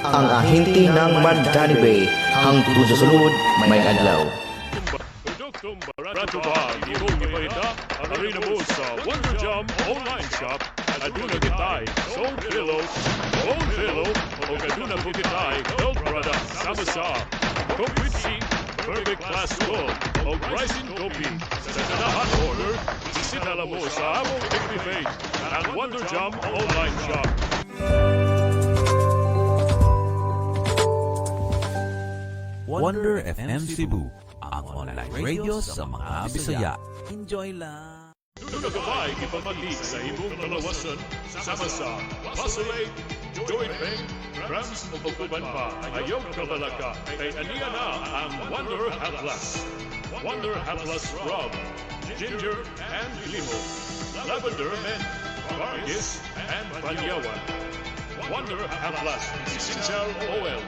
ang ahente ng Mandani Bay, hangtod sa sunod may adlaw. Produktum Baratuba, imong ipaita, arena mo sa Wonder Jam online shop. Aduna kitay, sold pillow, o aduna po kitay, belt product, sama sa complete seat, perfect class gold, o pricing copy. Sa ganahan order, sisitala mo sa among FB page, ang Wonder Jam online shop. Wonder FM Cebu, ang online radio sa mga Bisaya. Enjoy lang! Doon gabay ipamati sa imong kalawasan sama sa Vaseline, Joint Bank, Rams o Pagkuban pa ayaw kabalaka kay aniya na ang Wonder Haplas. Wonder Haplas Rub, Ginger and Limo, Lavender Mint, Vargis and Panyawan. Wonder Haplas Essential Oil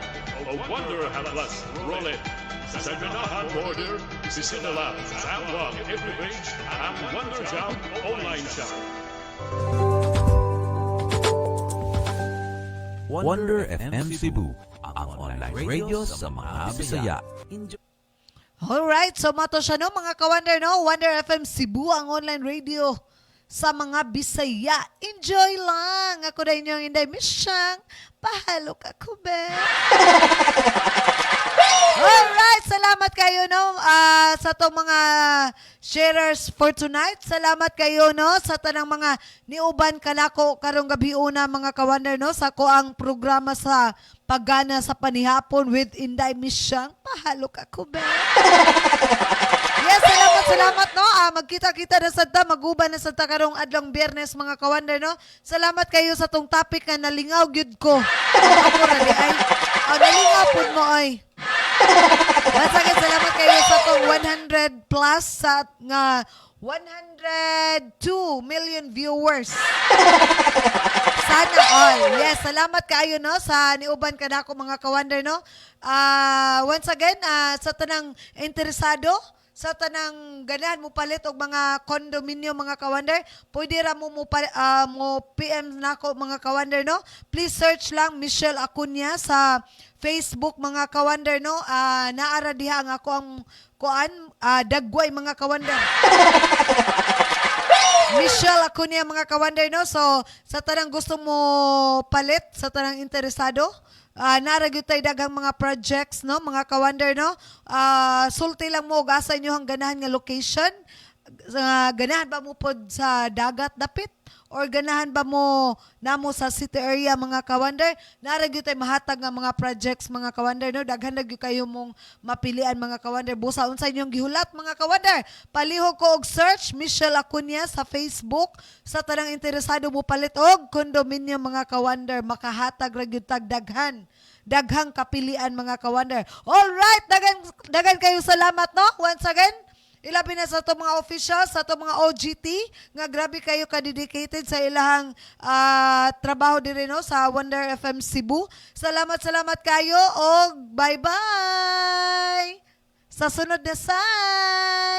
o Wonder Haplas Roulette. Sa ganahan order, sisinala sa amwang every page ang Wonder Jam online shop. Wonder FM Cebu, ang online radio sa mga Bisaya. Enjoy! Alright, so mato siya no mga ka-wonder no, Wonder FM Cebu ang online radio sa mga Bisaya. Enjoy lang! Ako na inyong Inday Misyang, pahalo ka kube. Alright, salamat kayo no sa itong mga sharers for tonight. Salamat kayo no sa tanang mga niuban kanako karong gabi una mga ka-wonder no sa ko ang programa sa paggana sa panihapon with Inday Misyang, pahalo ka kube. Yes, salamat no. Magkita-kita na sa ta, maguban na sa ta karong adlong Biyernes mga ka-wonder no. Salamat kayo sa tong topic na nalingaw gyud ko. Ako ra di ay. Nalingaw pud mo ay. Masagad salamat kayo sa tong 100 plus sa nga 102 million viewers. Sana all. Yes, salamat kayo no sa niuban kanako mga ka-wonder no. Once again, sa tanang interesado, sa tanang ganahan mo palit og mga condominium mga ka-wonder, pwede ra mo PM nako mga ka-wonder no. Please search lang Michelle Acuña sa Facebook mga ka-wonder no. Naara diha ang ako ang dagway mga ka-wonder. Michelle Acuña mga ka-wonder no. So sa tanang gusto mo palit, sa tanang interesado, naragyod tayo daghang mga projects no mga ka-wonder no. Sulti lang mo ug asa inyo ang ganahan nga location. ganahan ba mo pod sa dagat dapit or ganahan ba mo namo sa city area mga kawander? Nara gyud tay mahatag nga mga projects mga kawander no, daghan na gyud kayo mong mapilian mga kawander. Busa unsay inyong gihulat mga kawander? Palihog ko og search Michelle Acuña sa Facebook sa tanang interesado mo palit og condominium mga kawander, makahatag ra gyud tag daghang kapilian mga kawander. All right, dagan kayo salamat no. Once again, ilabi na sa itong mga officials, sa itong mga OGT, nga grabe kayo ka-dedicated sa ilahang trabaho din no, sa Wonder FM Cebu. Salamat kayo o bye-bye! Sa sunod na sign!